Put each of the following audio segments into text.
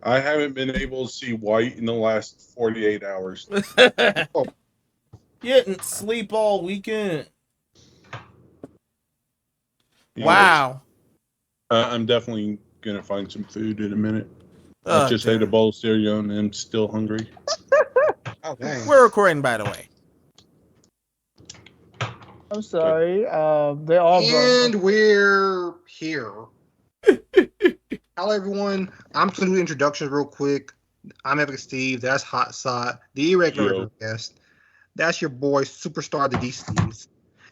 I haven't been able to see white in the last 48 hours. Oh. You didn't sleep all weekend. Yeah. Wow. I'm definitely going to find some food in a minute. I just ate a Dude. bowl of cereal and I'm still hungry. Oh, dang. We're recording, by the way. I'm sorry. They all And we're here. Hello, everyone. I'm just going to do introductions real quick. I'm Epic Steve. That's Hot Sot, the irregular guest. That's your boy, Superstar the DCs.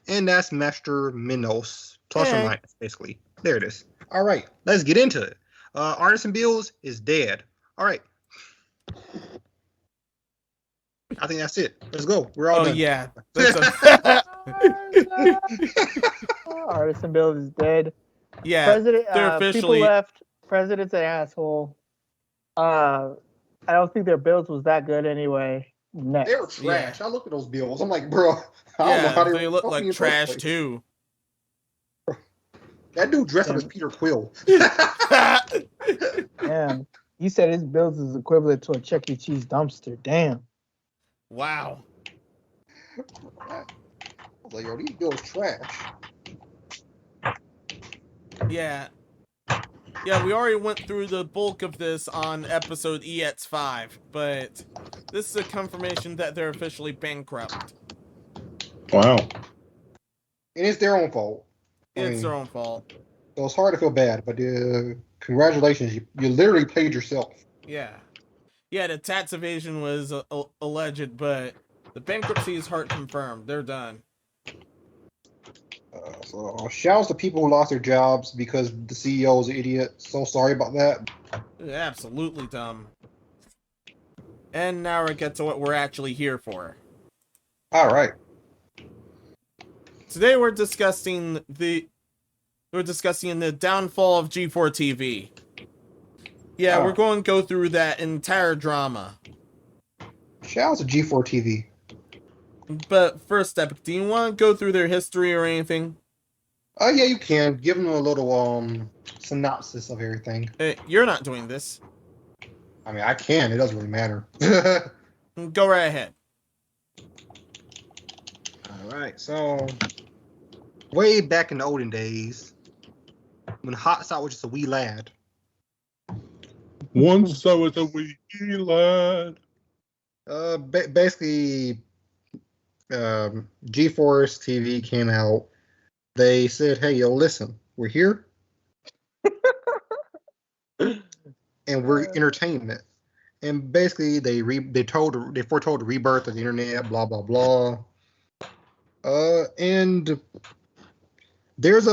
And that's Master Minos. Plus or minus, basically. There it is. All right, let's get into it. Artisan Bills is dead. All right. I think that's it. Let's go. We're all done. Yeah. Artisan Bill is dead. Yeah. President, they're officially... people left. President's an asshole. I don't think their builds was that good anyway. Next. They were trash. I look at those bills. I'm like, bro, I don't know how they look like trash too. That dude dressed up as Peter Quill. Damn. You said his builds is equivalent to a Chuck E. Cheese dumpster. Damn. Wow. I was like, yo, these bills trash. Yeah. Yeah, we already went through the bulk of this on episode EX5, but this is a confirmation that they're officially bankrupt. Wow. And it's their own fault. It's their own fault. So it's hard to feel bad, but congratulations, you literally paid yourself. Yeah. Yeah, the tax evasion was alleged, but the bankruptcy is hard confirmed. They're done. So shouts to people who lost their jobs because the CEO is an idiot. So sorry about that. Absolutely dumb. And now we get to what we're actually here for. All right. Today we're discussing the downfall of G4TV. Yeah, we're going to go through that entire drama. Shouts to G4TV. But first, Epic, do you want to go through their history or anything? Oh, yeah, you can. Give them a little synopsis of everything. You're not doing this. I mean, I can. It doesn't really matter. Go right ahead. All right. So, way back in the olden days, when Hot Sot was just a wee lad. Once I was a wee lad. Basically, G4TV came out. They said, "Hey, yo, listen, we're here, and we're entertainment." And basically, they foretold the rebirth of the internet. Blah blah blah. And there's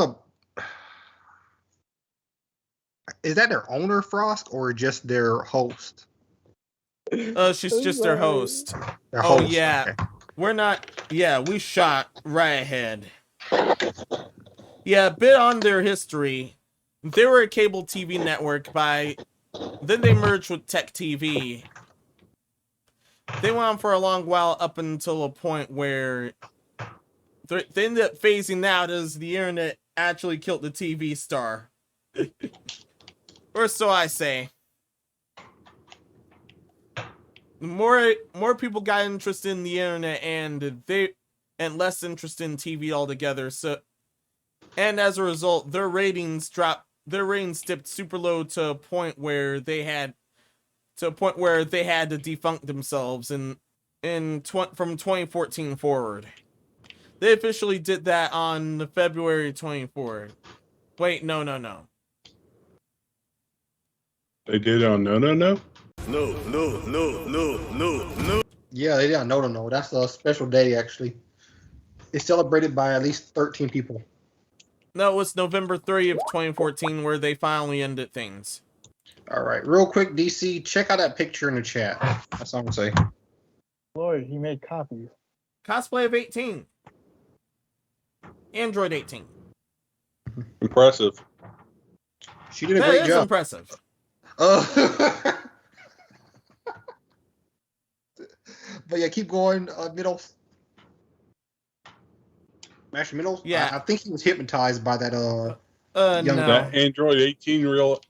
is that their owner, Frost, or just their host? She's just their host. Their host. Yeah. Okay. We're not... Yeah, we shot right ahead. Yeah, a bit on their history. They were a cable TV network then they merged with Tech TV. They went on for a long while up until a point where they ended up phasing out as the internet actually killed the TV star. Or so I say. More people got interested in the internet and less interest in TV altogether. And as a result, their ratings dipped super low to a point where they had to defunct themselves from 2014 forward. They officially did that on February 24th. Wait, no. They did on No. No. Yeah, they did on No. That's a special day, actually. It's celebrated by at least 13 people. No, it was November 30th of 2014 where they finally ended things. All right, real quick, DC, check out that picture in the chat. That's all I'm gonna say. Lord, he made copies. Cosplay of 18. Android 18. Impressive. She did a great job. That is impressive. But yeah, keep going. Middles. Master Middles? Yeah. I think he was hypnoptized by that young no. That Android 18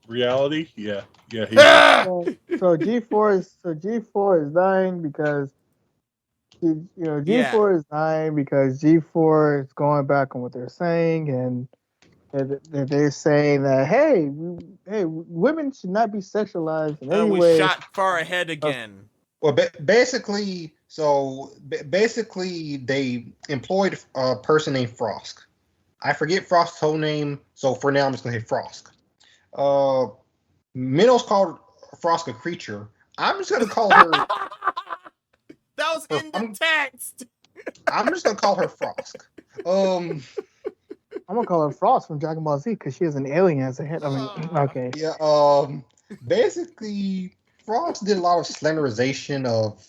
reality? Yeah. Yeah, So G4 is dying because G4 is dying because G4 is going back on what they're saying, and they're saying that hey, women should not be sexualized in any we way. shot far ahead again. Well, basically, they employed a person named Frosk. I forget Frost's whole name, so for now I'm just gonna say Frosk. Minnows called Frosk a creature. I'm just gonna call her. That was in the text. I'm just gonna call her Frosk. I'm gonna call her Frost from Dragon Ball Z because she has an alien as a head. I mean, okay. Yeah. Basically, Frost did a lot of slenderization of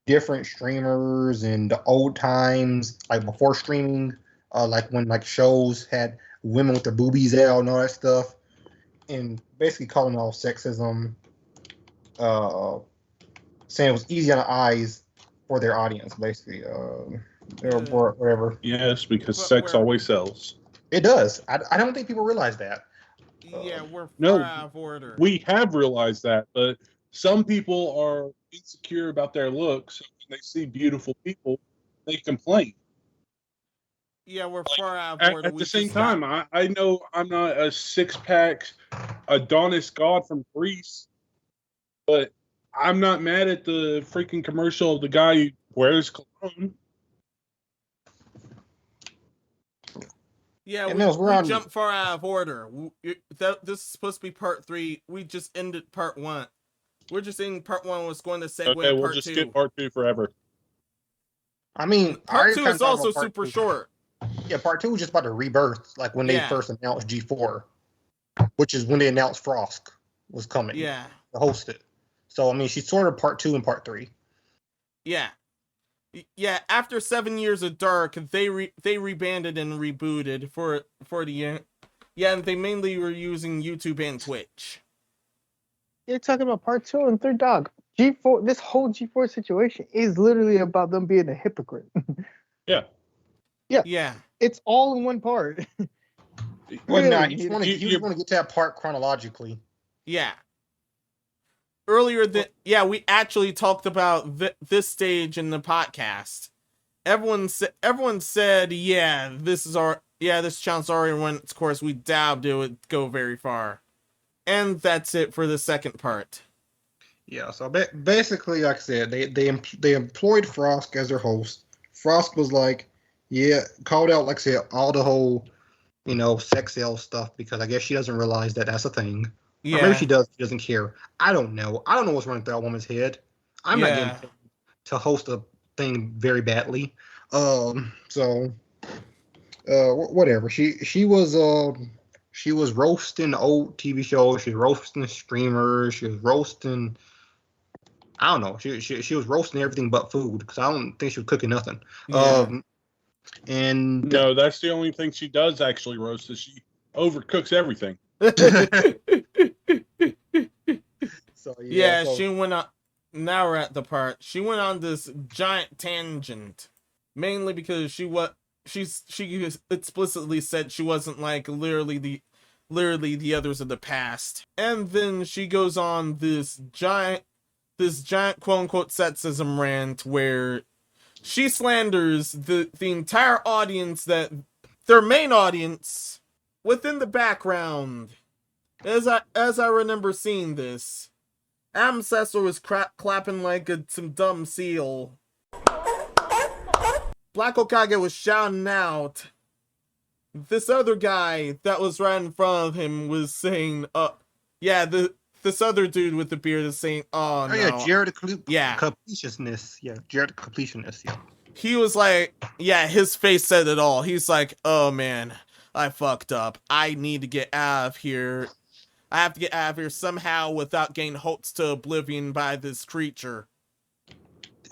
different streamers in the old times, like before streaming, like when like shows had women with their boobies out and all that stuff, and basically calling all sexism, saying it was easy on the eyes for their audience, basically, or whatever. Yes, because sex always sells. It does. I don't think people realize that. Yeah, we're no, far out of order. We have realized that, but some people are insecure about their looks. So when they see beautiful people, they complain. Yeah, we're far out of order. At the same time, I know I'm not a six-pack Adonis god from Greece, but I'm not mad at the freaking commercial of the guy who wears cologne. Yeah, we jumped far out of order. This is supposed to be part 3. We just ended part 1. We're just saying part 1 was going to segue into part 2. We'll just skip part 2 forever. I mean, part 2 is also super short. Yeah, part 2 was just about the rebirth, like when they first announced G4, which is when they announced Frosk was coming. Yeah. To host it. So I mean, she's sort of part 2 and part 3. Yeah. Yeah, after 7 years of Dark, they rebanded and rebooted for the and they mainly were using YouTube and Twitch. You're talking about part 2 and 3, dog. G4, this whole G4 situation is literally about them being a hypocrite. Yeah. Yeah. It's all in one part. Well, really, no, you want to get to that part chronologically. Yeah. Earlier we actually talked about this stage in the podcast. Everyone said, this challenge already went its course. We doubted it would go very far. And that's it for the second part. Yeah, so basically, like I said, they employed Frosk as their host. Frosk was like, called out, like I said, all the whole, sex sale stuff, because I guess she doesn't realize that that's a thing. Yeah. Or maybe she does. She doesn't care. I don't know. I don't know what's running through that woman's head. I'm not getting paid to host a thing very badly. Whatever. She was roasting old TV shows. She was roasting streamers. She was roasting. I don't know. She was roasting everything but food, because I don't think she was cooking nothing. Yeah. And no, that's the only thing she does actually roast, is she overcooks everything. She went on. Now we're at the part. She went on this giant tangent, mainly because she explicitly said she wasn't like literally the others of the past, and then she goes on this giant quote unquote sexism rant where she slanders the entire audience, that their main audience within the background. As I remember seeing this, Adam Sessler was clapping like some dumb seal. Black Okage was shouting out. This other guy that was right in front of him was saying, this other dude with the beard is saying, oh no. Yeah, Jared Completionist. Yeah, Jared Completionist, yeah. He was like, his face said it all. He's like, oh man, I fucked up. I need to get out of here. I have to get out of here somehow without getting hoaxed to oblivion by this creature.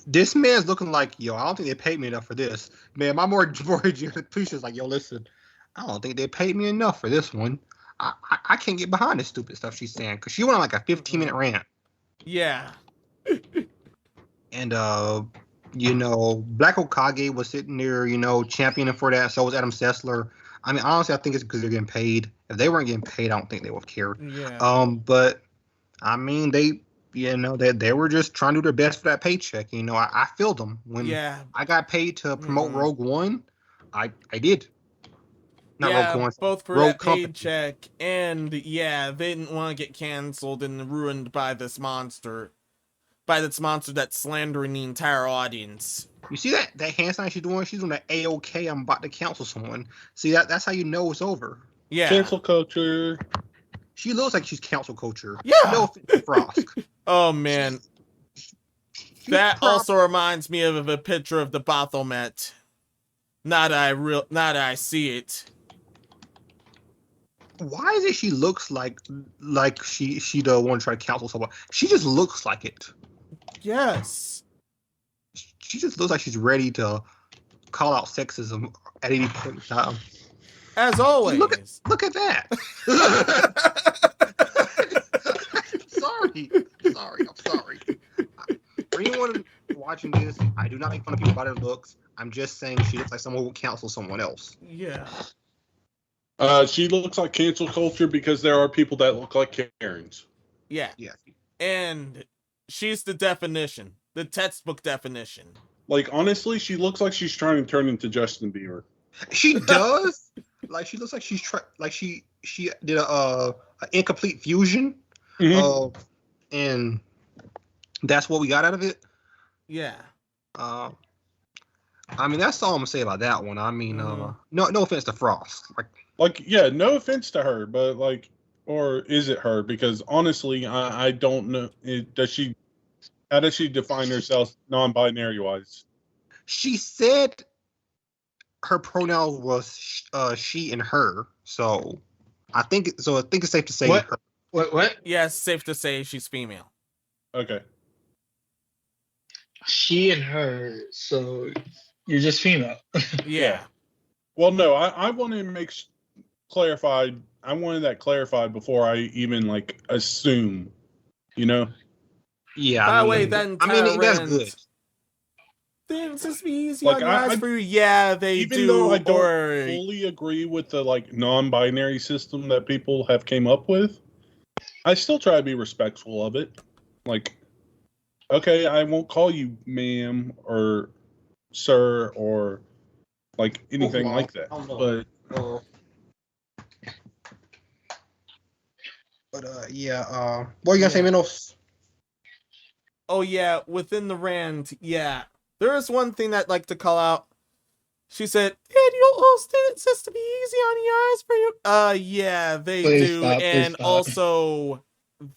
This man's looking like, I don't think they paid me enough for this. Man, my more Pusha's like, listen, I don't think they paid me enough for this one. I can't get behind this stupid stuff she's saying, because she went on like a 15-minute rant. Yeah. And, Black Okage was sitting there, championing for that. So was Adam Sessler. I mean, honestly, I think it's because they're getting paid. If they weren't getting paid, I don't think they would have cared. Yeah. But I mean, they were just trying to do their best for that paycheck. I feel them when I got paid to promote Rogue One. I did. Not Rogue One. Both for Rogue that Company. paycheck and they didn't want to get canceled and ruined by this monster. By this monster that's slandering the entire audience. You see that hand sign she's doing? She's doing that A-OK, I'm about to cancel someone. See, that's how you know it's over. Yeah. Cancel culture. She looks like she's cancel culture. Yeah. No offense to Frost. Oh, man. That also reminds me of a picture of the Baphomet. Not that I see it. Why is it she looks like she the one trying to cancel someone? She just looks like it. Yes. She just looks like she's ready to call out sexism at any point in time. As always. Look at that. I'm sorry. For anyone watching this, I do not make fun of people by their looks. I'm just saying she looks like someone who would counsel someone else. Yeah. She looks like cancel culture because there are people that look like Karens. Yeah. Yeah. And she's the definition. The textbook definition. Like, honestly, she looks like she's trying to turn into Justin Bieber. She does. Like, she looks like she's she did a incomplete fusion. Mm-hmm. And that's what we got out of it. Yeah. I mean, that's all I'm gonna say about that one. I mean, no offense to Frost. No offense to her, but or is it her? Because honestly, I don't know. How does she define herself non-binary wise? She said her pronoun was she and her. So I think it's safe to say what? her. What? Yeah, it's safe to say she's female. Okay. She and her, so you're just female. Yeah. Well, no, I wanted to clarified. I wanted that clarified before I even assume, Yeah. By the way, then that's good. Things just be easy on your eyes for you. Yeah, they even do. Though I don't fully agree with the non-binary system that people have came up with, I still try to be respectful of it. Okay, I won't call you ma'am or sir or anything like that. But yeah. What are you gonna say, Minos? Oh yeah, within the rant, yeah. There is one thing that I'd like to call out. She said, Daniel Olston, it says to be easy on the eyes for you. Yeah, they Please do. stop, and stop. Also,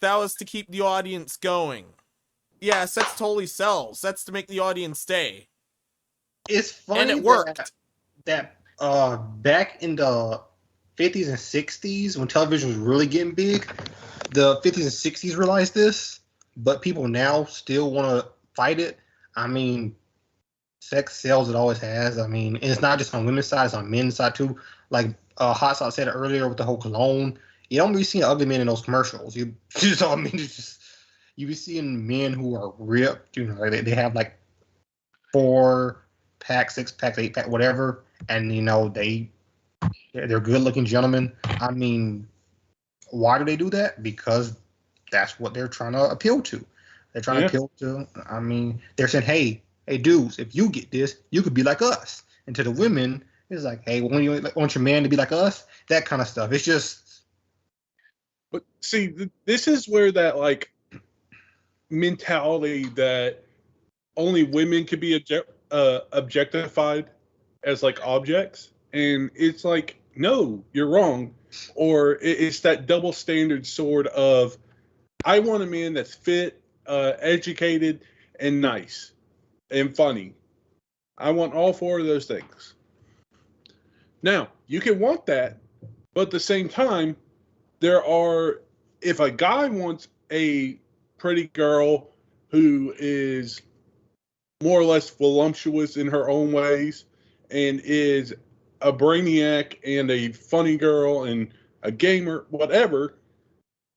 that was to keep the audience going. Yeah, sex totally sells. That's to make the audience stay. It's funny. And it worked. That back in the 50s and 60s, when television was really getting big, the 50s and 60s realized this, but people now still want to fight it. I mean, sex sells, it always has. I mean, and it's not just on women's side, it's on men's side too. Like Hot Sauce said earlier with the whole cologne, you don't really see ugly men in those commercials. You just, I mean, it's just, you be seeing men who are ripped, they have 4-pack, 6-pack, 8-pack, whatever, and they're good-looking gentlemen. I mean, why do they do that? Because that's what they're trying to appeal to. They're trying to appeal to. I mean, they're saying, hey, dudes, if you get this, you could be like us. And to the women, it's like, hey, when you want your man to be like us, that kind of stuff. It's just. But see, this is where that mentality that only women could be objectified as objects, and it's no, you're wrong. Or it's that double standard sort of, I want a man that's fit, educated, and nice, and funny. I want all 4 of those things. Now, you can want that, but at the same time, if a guy wants a pretty girl who is more or less voluptuous in her own ways and is a brainiac and a funny girl and a gamer, whatever,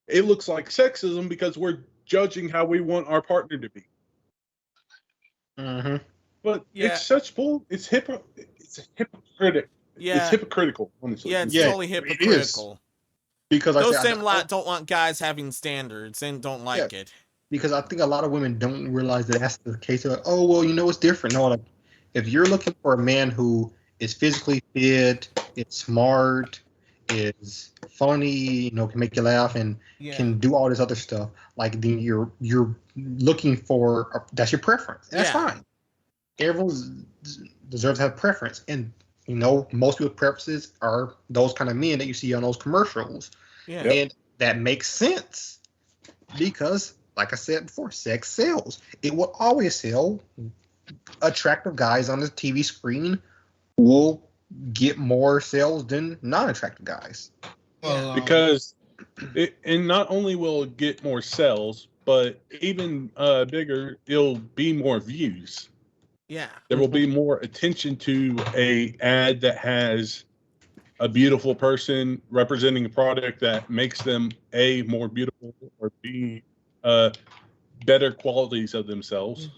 it looks like sexism because we're judging how we want our partner to be. Mm-hmm. But it's such bull. It's hypocritical. Yeah. It's hypocritical, honestly. Yeah, it's totally hypocritical. Because like I Those said, same lot don't want guys having standards and don't like it. because I think a lot of women don't realize that that's the case. Of, oh well, it's different. No, like if you're looking for a man who is physically fit, is smart, is funny, can make you laugh, and can do all this other stuff, like then you're looking for that's your preference. And that's fine. Everyone deserves to have preference, and most people's preferences are those kind of men that you see on those commercials. Yeah. And that makes sense because, like I said before, sex sells. It will always sell. Attractive guys on the TV screen will get more sales than non-attractive guys. Because and not only will it get more sales, but even bigger, it'll be more views. Yeah. There will be more attention to a ad that has a beautiful person representing a product that makes them A, more beautiful, or B, better qualities of themselves.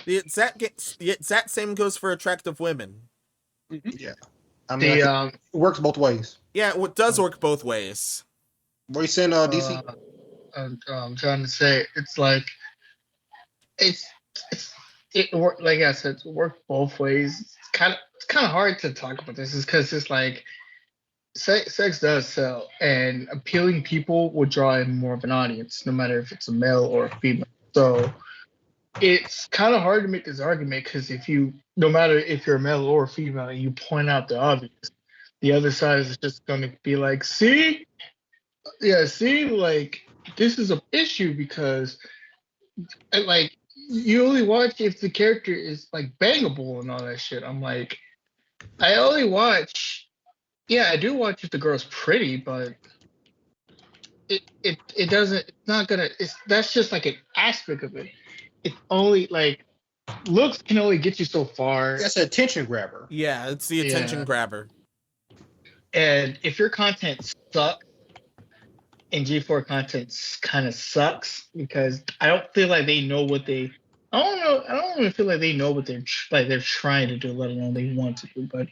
The exact same goes for attractive women. Yeah. I mean, it works both ways. Yeah, it does work both ways. What are you saying, DC? I'm trying to say it's like it work, like I said, it works both ways. It's kind of hard to talk about this, is because it's like sex does sell, and appealing people will draw in more of an audience, no matter if it's a male or a female. So it's kind of hard to make this argument, because no matter if you're a male or a female, and you point out the obvious, the other side is just going to be like, see, like this is an issue, because like you only watch if the character is like bangable and all that shit. I'm like, I only watch. Yeah, I do watch if the girl's pretty, but it doesn't. It's not gonna. That's just like an aspect of it. It's only like looks can only get you so far. That's an attention grabber. Yeah, it's the attention grabber. And if your content sucks, and G4 content kind of sucks, because I don't feel like they know what they. I don't even feel like they know what they're trying to do, let alone they want to do. But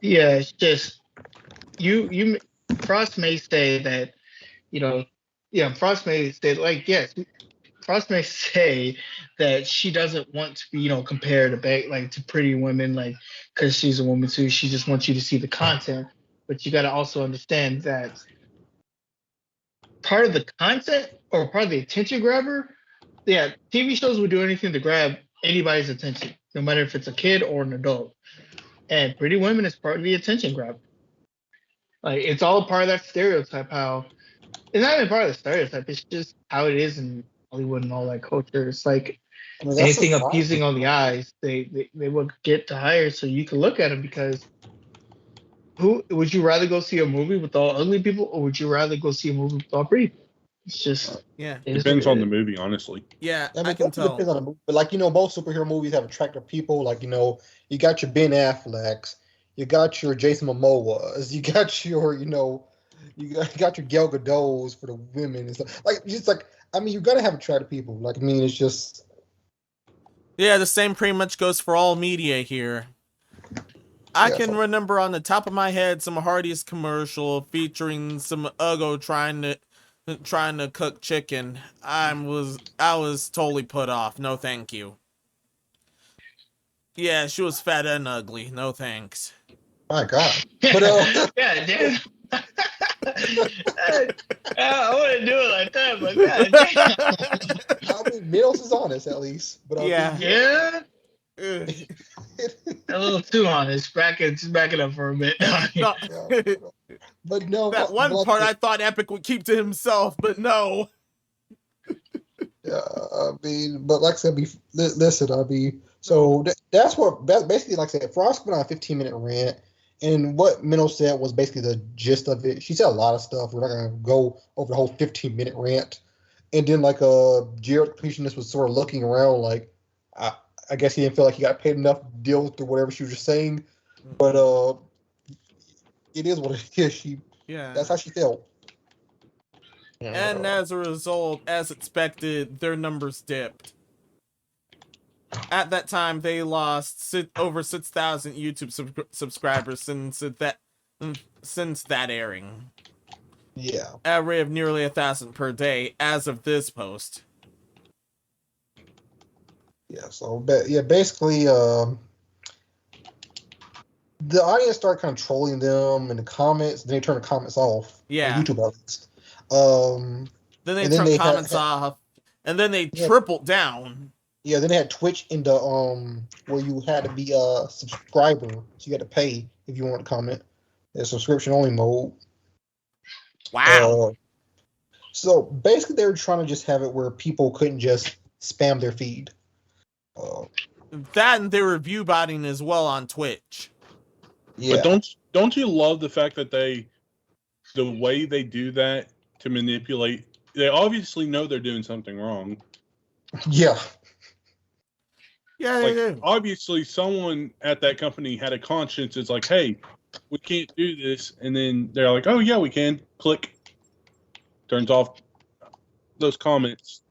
yeah, it's just you. Frost may say that, Frost may say Frost may say that she doesn't want to be, compared to pretty women, because she's a woman too. She just wants you to see the content, but you got to also understand that part of the content or part of the attention grabber. Yeah, TV shows will do anything to grab anybody's attention, no matter if it's a kid or an adult. And Pretty Women is part of the attention grab. Like, it's all part of that stereotype. How it's not even part of the stereotype. It's just how it is in Hollywood and all that culture. It's like anything appeasing on the eyes, they will get to hire so you can look at them. Because who would you rather go see a movie with all ugly people, or would you rather go see a movie with all pretty people? It's just it depends on the movie, honestly. Yeah, I can tell. Depends on the movie. But both superhero movies have attractive people. Like, you got your Ben Afflecks, you got your Jason Momoas, you got your, you got your Gal Gadots for the women and stuff. You gotta have attractive people. It's just. Yeah, the same pretty much goes for all media here. I can remember on the top of my head some Hardee's commercial featuring some Ugo trying to cook chicken. I was totally put off. No thank you. Yeah, she was fat and ugly. No thanks. My God. But yeah, damn. I wouldn't do it like that, but God damn. Mills is honest at least. But yeah. A little too honest. Back it up for a bit. No. But no, that one part I thought Epic would keep to himself, but no. Yeah, but like I said, listen, so that's basically, like I said, Frost went on a 15-minute rant, and what Minnow said was basically the gist of it. She said a lot of stuff. We're not gonna go over the whole 15-minute rant, and then Jared Completionist was sort of looking around, like I guess he didn't feel like he got paid enough to deal with whatever she was just saying, but it is what it is. That's how she felt. And as a result, as expected, their numbers dipped. At that time, they lost over 6,000 YouTube subscribers since since that airing. Yeah. At a rate of nearly 1,000 per day as of this post. Yeah. So basically, the audience started kind of trolling them in the comments. Then they turned the comments off. Yeah. On YouTube at least. Then they and then turned they comments off, and then they tripled down. Yeah, then they had Twitch in the where you had to be a subscriber, so you had to pay if you want to comment. There's subscription only mode. Wow. So basically, they were trying to just have it where people couldn't just spam their feed. That and they were view botting as well on Twitch. Yeah. But don't you love the fact that the way they do that to manipulate? They obviously know they're doing something wrong. Yeah. Yeah, they do. Obviously, someone at that company had a conscience. It's like, hey, we can't do this. And then they're like, oh, yeah, we can. Click. Turns off those comments.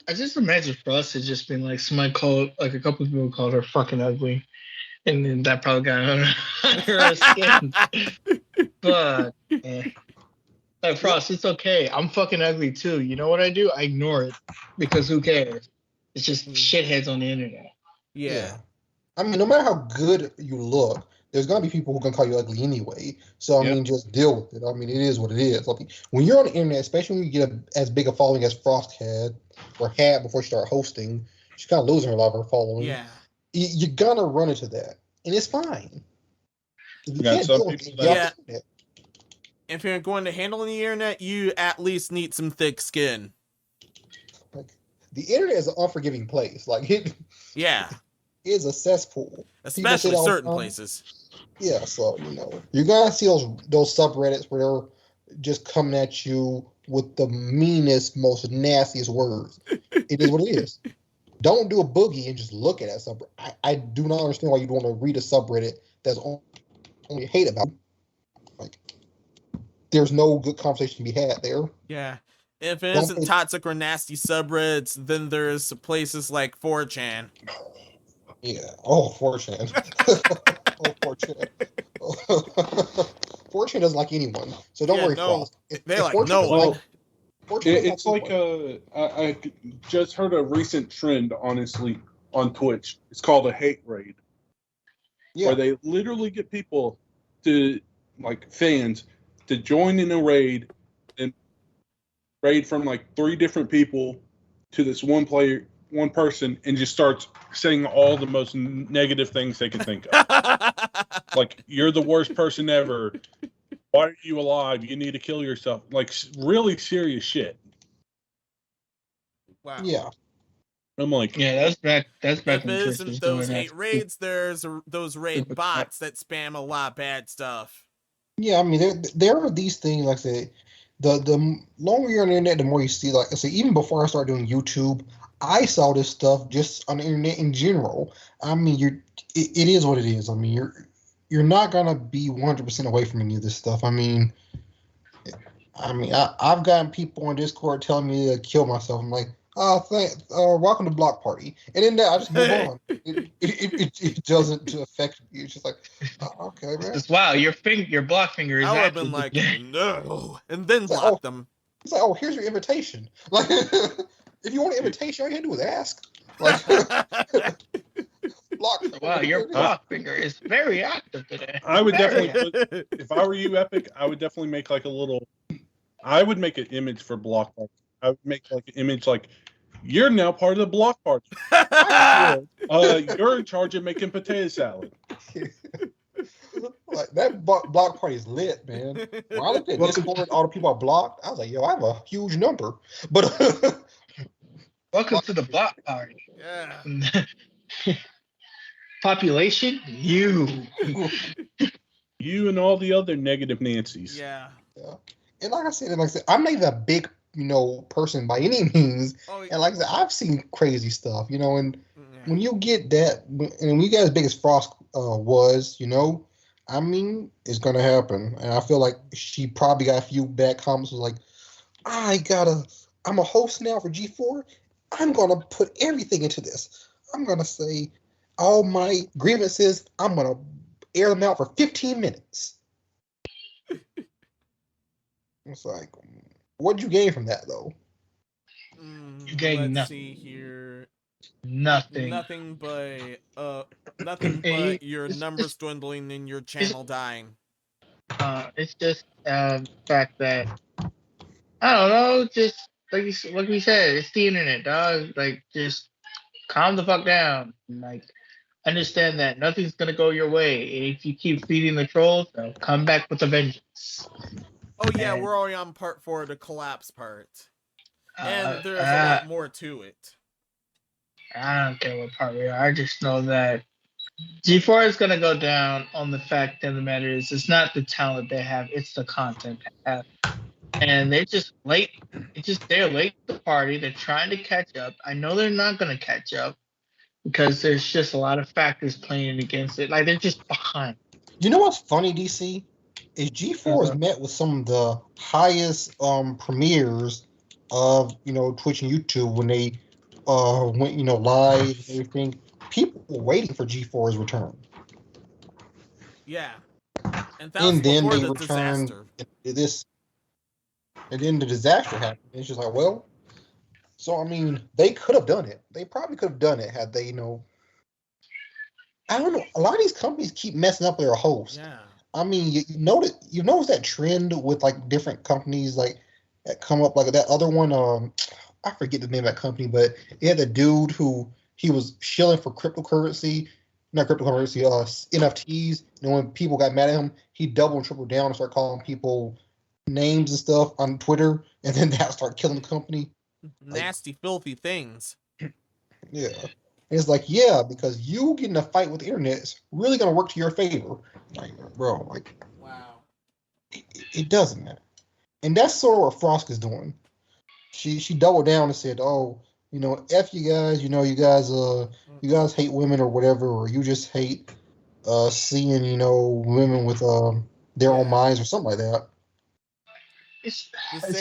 I just imagine for us, it's just been like somebody called, like a couple of people called her fucking ugly. And then that probably got under her skin. But, like, Frost, it's okay. I'm fucking ugly too. You know what I do? I ignore it. Because who cares? It's just shitheads on the internet. Yeah. I mean, no matter how good you look, there's gonna be people who are gonna call you ugly anyway. So I mean, just deal with it. I mean, it is what it is. I mean, when you're on the internet, especially when you get as big a following as Frost had before she started hosting, she's kind of losing a lot of her following. Yeah. You're gonna run into that, and it's fine. You got can't some deal with people it. Yeah. If you're going to handle the internet, you at least need some thick skin. Like, the internet is an unforgiving place. Like it is a cesspool. Especially certain places. Yeah, so you're gonna see those subreddits where they're just coming at you with the meanest, most nastiest words. It is what it is. Don't do a boogie and just look at that subreddit. I do not understand why you'd want to read a subreddit that's only hate about it. Like, there's no good conversation to be had there. Yeah. If it isn't toxic or nasty subreddits, then there's places like 4chan. Yeah. Oh, 4chan. Oh, 4chan. 4chan doesn't like anyone, so don't worry. No. They like 4chan no one. It's like I just heard a recent trend, honestly, on Twitch. It's called a hate raid. Yeah. Where they literally get people to, like, fans to join in a raid and raid from like 3 different people to this one person, and just starts saying all the most negative things they can think of. Like, you're the worst person ever. Why are you alive? You need to kill yourself. Like, really serious shit. Wow. Yeah. I'm like, yeah, that's back. That's back. If it isn't those hate raids, there's those raid bots that spam a lot of bad stuff. Yeah, I mean, there are these things, like I said, the longer you're on the internet, the more you see. Like I said, even before I started doing YouTube, I saw this stuff just on the internet in general. I mean, it is what it is. I mean, you're not gonna be 100% away from any of this stuff. I mean, I've gotten people on Discord telling me to kill myself. I'm like, welcome to Block Party, and then I just move on. It doesn't affect me. It's just like, okay, man. Wow, your block finger is. I would have been like, no, and then block them. It's like, oh, here's your invitation. Like, if you want an invitation, all you have to do is ask. Like, block. Wow, your block finger is very active today. I would definitely, if I were you, Epic, I would definitely make like a little. I would make an image for Block Party. I would make like an image like, you're now part of the Block Party. You're in charge of making potato salad. Like, that Block Party is lit, man. When I looked at Discord, all the people are blocked. I was like, yo, I have a huge number. But welcome to the Block Party. Yeah. Population, you and all the other negative Nancys. Yeah. And like I said, I'm not even a big, person by any means. And like I said, I've seen crazy stuff, and when you get that, and when you get as big as Frost was, I mean, it's gonna happen. And I feel like she probably got a few bad comments. Was like, I'm a host now for G4. I'm gonna put everything into this. I'm gonna say all my grievances. I'm gonna air them out for 15 minutes. It's like, what'd you gain from that though? You gain Let's nothing. see here. Nothing. Nothing but you- your it's numbers dwindling and your channel dying. It's just fact that I don't know. Just like we said, it's the internet, dog. Like, just calm the fuck down. Like, understand that nothing's gonna go your way. And if you keep feeding the trolls, they'll come back with a vengeance. Oh yeah, And, we're already on part 4, the collapse part, and there's a lot more to it. I don't care what part we are. I just know that G4 is gonna go down on the fact of the matter is it's not the talent they have, it's the content they have. And they're just late. They're late to the party. They're trying to catch up. I know they're not gonna catch up because there's just a lot of factors playing against it. Like, they're just behind. You know what's funny, DC? Is G4 has met with some of the highest premieres of Twitch and YouTube when they went live and everything. People were waiting for G4's return. Yeah, and that was then before they the returned disaster. And then the disaster happened. It's just like, well, so I mean, they could have done it. They probably could have done it had they, I don't know. A lot of these companies keep messing up their hosts. Yeah. I mean, you notice that trend with like different companies like that come up, like that other one. I forget the name of that company, but it had a dude who he was shilling for cryptocurrency, not cryptocurrency, NFTs. And when people got mad at him, he doubled and tripled down and started calling people names and stuff on Twitter, and then that started killing the company. Nasty, filthy things. Yeah. It's like, yeah, because you getting a fight with the internet is really going to work to your favor. Like, bro, like, wow. It doesn't matter. And that's sort of what Frost is doing. She doubled down and said, oh, F you guys, you guys hate women or whatever, or you just hate seeing, women with their own minds or something like that. It's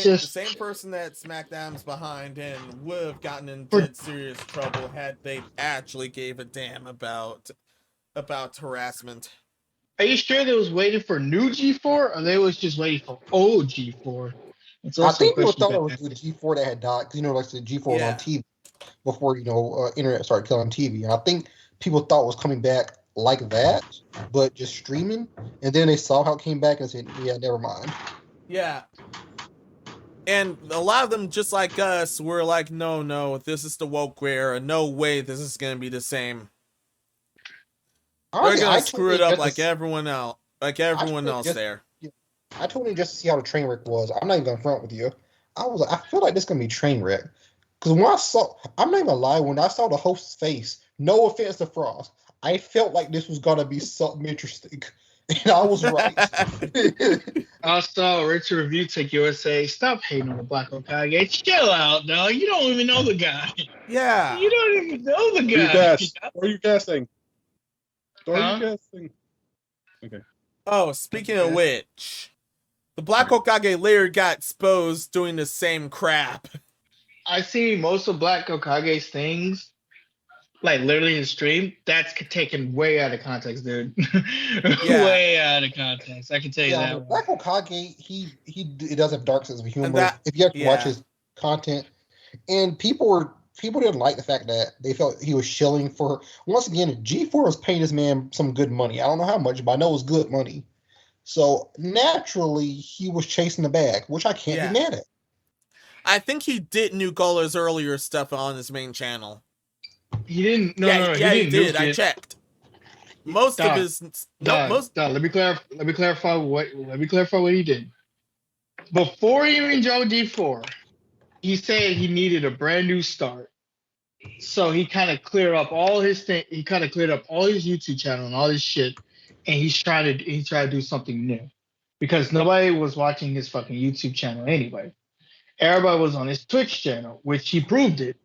the same person that SmackDown's behind and would have gotten in dead serious trouble had they actually gave a damn about harassment. Are you sure they was waiting for new G4 or they was just waiting for old G4? I think people thought it was the G4 that had died because like the G4 was on TV before internet started killing TV. And I think people thought it was coming back like that, but just streaming. And then they saw how it came back and said, "Yeah, never mind." Yeah. And a lot of them, just like us, were like, no, this is the woke era. No way this is going to be the same. They're going to screw it up like everyone else. There. I told him just to see how the train wreck was. I'm not even going to front with you. I was like, I feel like this is going to be train wreck. Because when I'm not even going to lie, when I saw the host's face, no offense to Frost, I felt like this was going to be something interesting. And I was right. I saw Richard Review Tech USA. Stop hating on the Black Okage. Chill out, dog. You don't even know the guy. Yeah. You don't even know the guy. What are you guessing? Okay. Oh, speaking of which, the Black Okage later got exposed doing the same crap. I see most of Black Okage's things, like literally in stream, that's taken way out of context, dude. Yeah. Way out of context. I can tell you that. Black Okage, he does have dark sense of humor. If you have to watch his content, and people didn't like the fact that they felt he was shilling for. Once again, G4 was paying this man some good money. I don't know how much, but I know it was good money. So naturally, he was chasing the bag, which I can't be mad at. I think he did New Gola's earlier stuff on his main channel. He didn't. He did. I checked. Most of his. Let me clarify what he did. Before he even joined G4, he said he needed a brand new start. So he kind of cleared up all his thing. He kind of cleared up all his YouTube channel and all his shit, and he tried to do something new because nobody was watching his fucking YouTube channel anyway. Everybody was on his Twitch channel, which he proved it.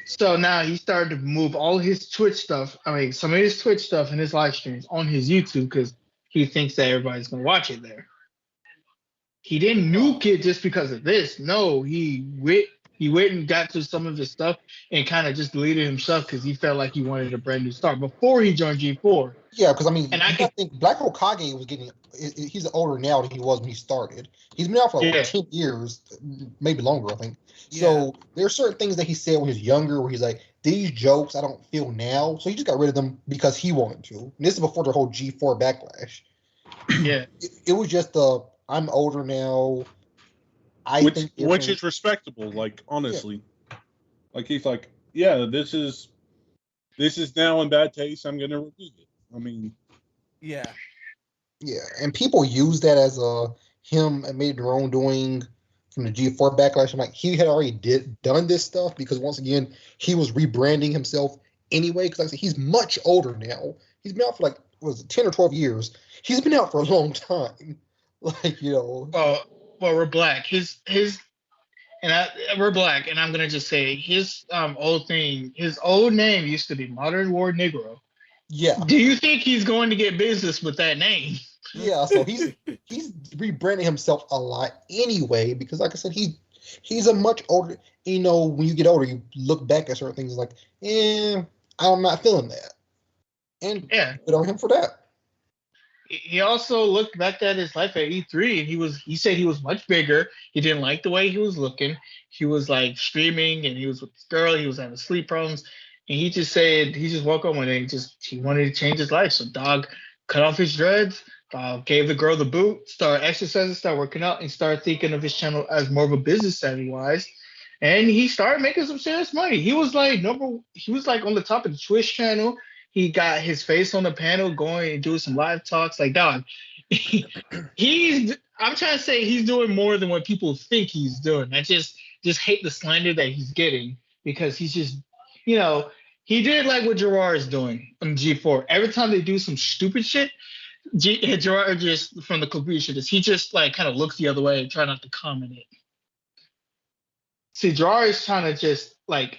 So now he started to move all his Twitch stuff. I mean, some of his Twitch stuff and his live streams on his YouTube because he thinks that everybody's gonna watch it there. He didn't nuke it just because of this. No, he He went and got to some of his stuff and kind of just deleted himself because he felt like he wanted a brand new start before he joined G4. Yeah, because I mean, And I think Black Hokage was getting. He's older now than he was when he started. He's been out for like 10 years, maybe longer, I think. So there are certain things that he said when he was younger, where he's like, "These jokes I don't feel now," so he just got rid of them because he wanted to. And this is before the whole G4 backlash. Yeah, it was just I'm older now. Which is respectable. Like honestly, like he's like, yeah, this is now in bad taste. I'm gonna remove it. I mean, yeah, and people use that as him and made their own doing from the G4 backlash. I'm like, he had already done this stuff because once again he was rebranding himself anyway. Because like I said, he's much older now. He's been out for like 10 or 12 years. He's been out for a long time. Like, you know. Well, we're black. We're black, and I'm gonna just say his old name used to be Modern War Negro. Yeah. Do you think he's going to get business with that name? Yeah, so he's rebranding himself a lot anyway, because like I said, he's a much older, you know, when you get older, you look back at certain things like, I'm not feeling that. And good on him for that. He also looked back at his life at E3 and he said he was much bigger. He didn't like the way he was looking. He was like streaming and he was with this girl, he was having sleep problems. And he just said he just woke up one day and he wanted to change his life. So dog cut off his dreads, gave the girl the boot, started exercising, started working out, and started thinking of his channel as more of a business savvy wise. And he started making some serious money. He was like on the top of the Twitch channel. He got his face on the panel going and doing some live talks. Like, dog, I'm trying to say he's doing more than what people think he's doing. I just hate the slander that he's getting because he's just, you know, he did like what Gerard is doing on G4. Every time they do some stupid shit, Gerard just, from the complete shit, he just like kind of looks the other way and try not to comment it. See, Gerard is trying to just like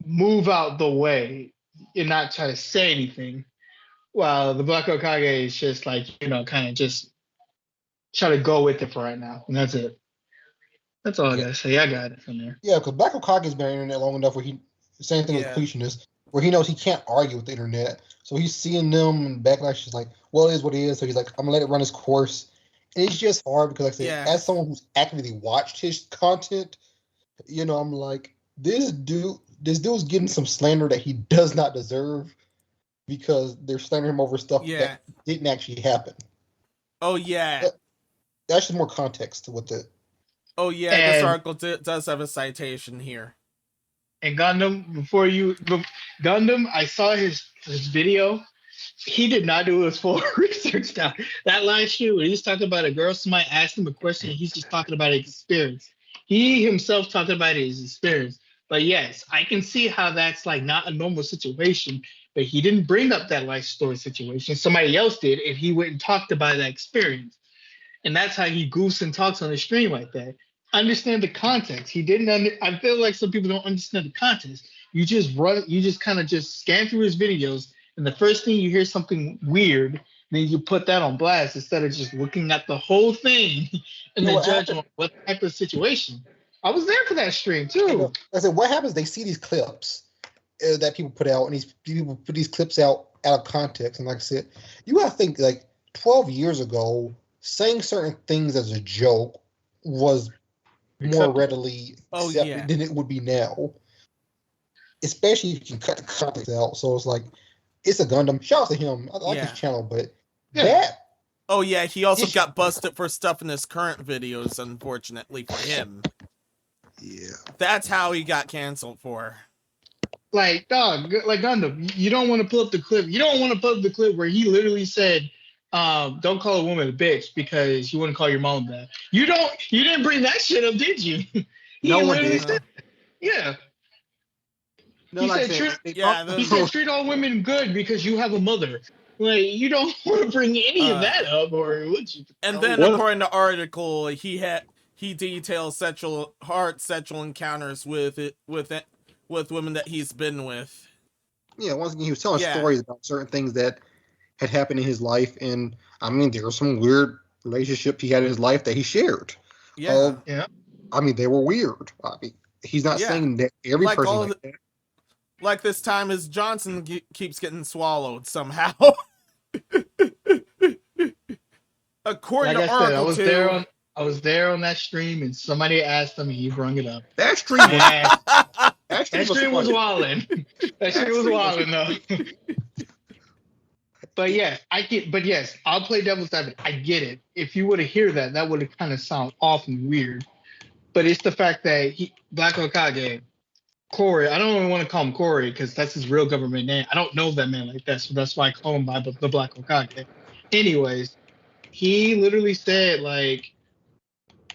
move out the way and not try to say anything, while the Black Hokage is just like, you know, kind of just try to go with it for right now, and that's it. That's all I gotta say. I got it from there. Yeah, because Black Hokage's been on the internet long enough where the same thing with Completionist, where he knows he can't argue with the internet, so he's seeing them and backlash is like, well, it is what it is. So he's like, I'm gonna let it run its course. And it's just hard because, like I said, as someone who's actively watched his content, you know, I'm like, this dude's getting some slander that he does not deserve because they're slandering him over stuff that didn't actually happen. Oh, yeah. That's just more context to what the... Oh, yeah, this article does have a citation here. And Gundam, I saw his video. He did not do his full research now. That last shoot, when he's talking about a girl, somebody asked him a question, and he's just talking about his experience. He himself talking about his experience. But yes, I can see how that's like not a normal situation, but he didn't bring up that life story situation. Somebody else did, and he went and talked about that experience. And that's how he goofs and talks on the stream like that. Understand the context. He didn't I feel like some people don't understand the context. You just kind of just scan through his videos, and the first thing you hear something weird, then you put that on blast instead of just looking at the whole thing and then judge on what type of situation. I was there for that stream too. I said, what happens? They see these clips that people put out, and these people put these clips out of context. And like I said, you gotta think like 12 years ago, saying certain things as a joke was more readily accepted than it would be now. Especially if you can cut the context out. So it's like, it's a Gundam. Shout out to him. I like his channel, but that. Oh yeah, he also got busted for stuff in his current videos, unfortunately for him. Yeah. That's how he got canceled for. Like, dog, like Gundam, you don't want to pull up the clip. You don't want to pull up the clip where he literally said, don't call a woman a bitch because you wouldn't call your mom that. You didn't bring that shit up, did you? No one did. Yeah. No, he like said, treat all women good because you have a mother. Like, you don't want to bring any of that up, or would you? And then, according to the article, he details sexual encounters with women that he's been with. Yeah, once again, he was telling stories about certain things that had happened in his life, and I mean, there were some weird relationships he had in his life that he shared. Yeah, I mean, they were weird. I mean, He's not Yeah. saying that every Like person all like the- that. Like this time as Johnson keeps getting swallowed somehow. According Like to I said, Oracle 2. I was there on that stream, and somebody asked him, and he brung it up. That stream was Yeah, that that stream was wildin'. That stream was wildin' though. But yes, I'll play devil's advocate. I get it. If you were to hear that, that would have kind of sound off and weird. But it's the fact that Black Hokage, Corey, I don't even want to call him Corey because that's his real government name. I don't know that man like that, so that's why I call him by the Black Hokage. Anyways, he literally said like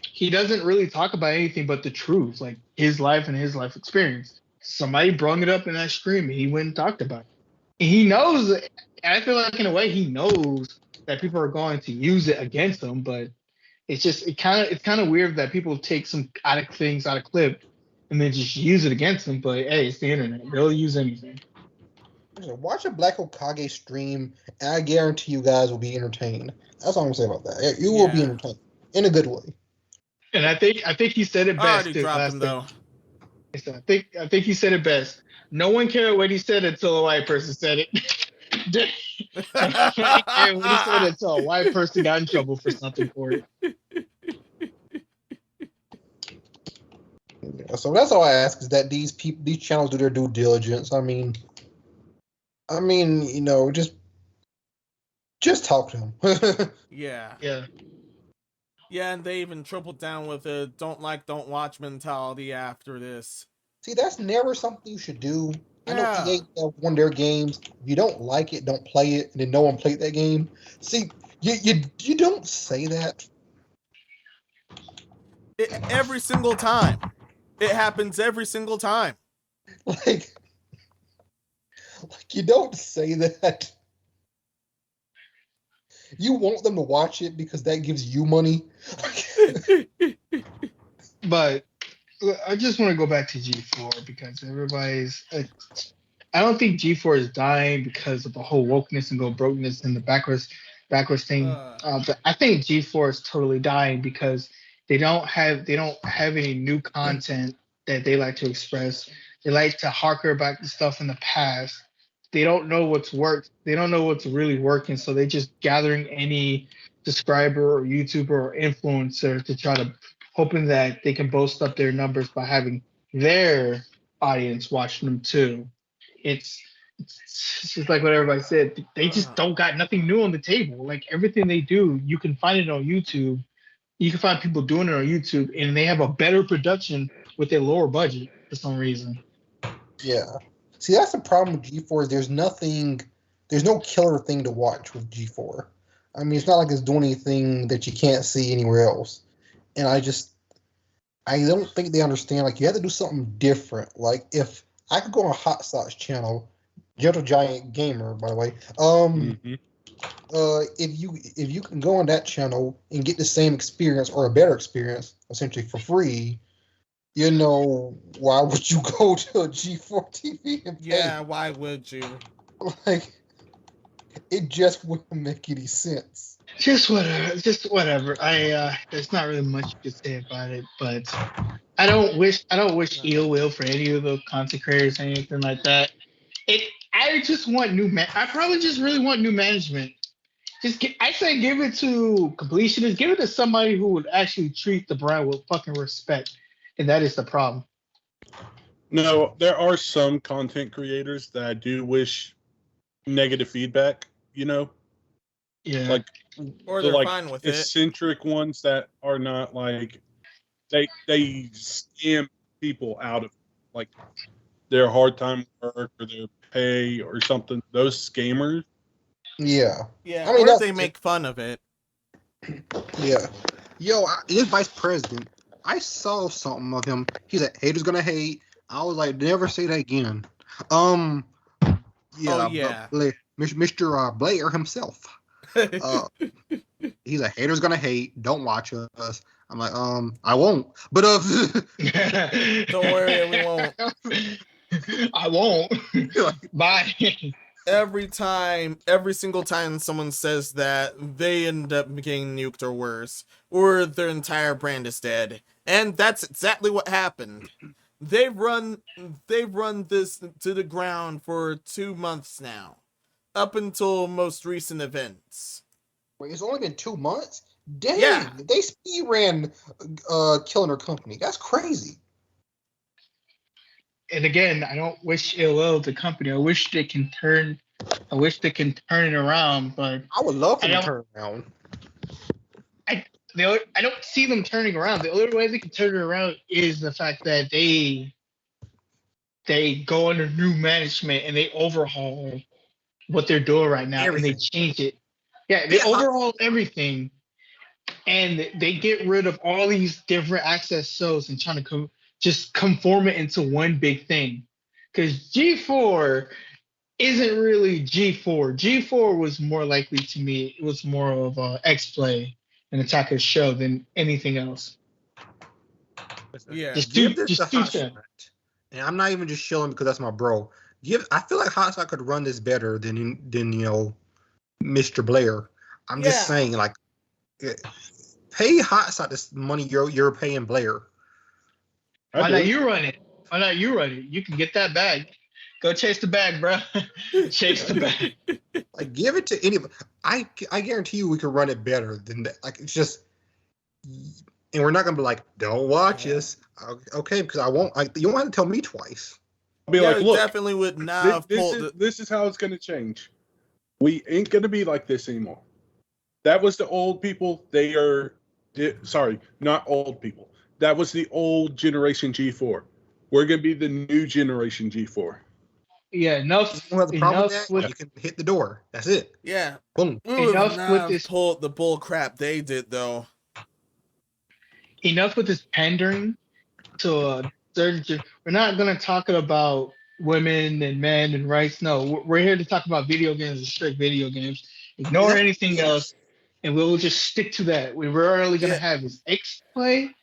he doesn't really talk about anything but the truth, like his life and his life experience. Somebody brought it up in that stream and he went and talked about it. And he knows, I feel like in a way he knows that people are going to use it against him, but it's kind of weird that people take some things out of clip and then just use it against them. But hey, it's the internet; they'll use anything. Watch a Black Hokage stream, and I guarantee you guys will be entertained. That's all I'm gonna say about that. You will be entertained in a good way. And I think he said it I best. already dropped him though. I think he said it best. No one cared when he said it until a white person said it. And when he said it until a white person got in trouble for something for it. Yeah, so that's all I ask is that these channels do their due diligence. I mean, just talk to them. Yeah. Yeah. Yeah, and they even tripled down with a don't watch mentality after this. See, that's never something you should do. Yeah. I know EA won their games. If you don't like it, don't play it, and then no one played that game. See, you don't say that. Every single time. It happens every single time. Like you don't say that. You want them to watch it because that gives you money. But I just want to go back to G4 because everybody's. I don't think G4 is dying because of the whole wokeness and go brokenness and the backwards thing. But I think G4 is totally dying because they don't have any new content that they like to express. They like to harker back to stuff in the past. They don't know what's worked. They don't know what's really working. So they're just gathering any subscriber or YouTuber or influencer to try to hoping that they can boast up their numbers by having their audience watching them too. It's just like what everybody said. They just don't got nothing new on the table. Like everything they do, you can find it on YouTube. You can find people doing it on YouTube, and they have a better production with a lower budget for some reason. Yeah. See, that's the problem with G4 is there's no killer thing to watch with G4. I mean, it's not like it's doing anything that you can't see anywhere else. And I don't think they understand, like, you have to do something different. Like, if I could go on Hot Sauce channel, Gentle Giant Gamer, by the way, if you can go on that channel and get the same experience or a better experience, essentially for free, why would you go to a G4TV and pay? Yeah, why would you? Like, it just wouldn't make any sense. Just whatever. There's not really much you could say about it, but I don't wish ill will for any of the content creators or anything like that. I just want I probably just really want new management. I say give it to completionists. Give it to somebody who would actually treat the brand with fucking respect, and that is the problem. No, there are some content creators that I do wish negative feedback. Yeah. Like, or they're fine with eccentric ones that are not like they scam people out of like their hard time work or their pay or something. Those scammers. Yeah. Yeah. I mean, or they make fun of it. Yeah. Yo, this vice president, I saw something of him. He's like, haters gonna hate. I was like, never say that again. Mr. Blair himself. He's like, haters gonna hate. Don't watch us. I'm like, I won't. But don't worry, we won't. I won't. Bye. Every single time someone says that, they end up getting nuked or worse, or their entire brand is dead. And that's exactly what happened. they've run this to the ground for 2 months now, up until most recent events. Wait, it's only been 2 months? Dang, Yeah. they speed ran killing her company. That's crazy. And again, I don't wish ill will the company. I wish they can turn it around, but I would love for them to turn around. I don't see them turning around. The only way they can turn it around is the fact that they go under new management and they overhaul what they're doing right now. Everything. And they change it. Yeah, they overhaul everything, and they get rid of all these different access shows and trying to just conform it into one big thing. Because G4 isn't really G4. G4 was more likely to me, it was more of a X-Play and Attack of the Show than anything else. Yeah. Just do that. And I'm not even just shilling because that's my bro. I feel like Hot Shot could run this better than Mr. Blair. I'm just saying, like, pay Hot Shot this money you're paying Blair. Why not you run it? Why not you run it? You can get that bag. Go chase the bag, bro. Chase the bag. Like, give it to anybody. I guarantee you we could run it better than that. Like, it's just, and we're not gonna be like, don't watch us. Okay, because I won't. You don't have to tell me twice. I'll be like, look, definitely would not have pulled. This is how it's gonna change. We ain't gonna be like this anymore. That was the old people. They are, sorry, not old people. That was the old generation G4. We're gonna be the new generation G4. Yeah, enough. You don't have the problem with that. You can hit the door. That's it. Yeah. Boom. Enough with this. Pull the bull crap they did though. Enough with this pandering to we're not gonna talk about women and men and rights. No, we're here to talk about video games and strict video games. Ignore anything else, and we'll just stick to that. We're only gonna have is X-Play,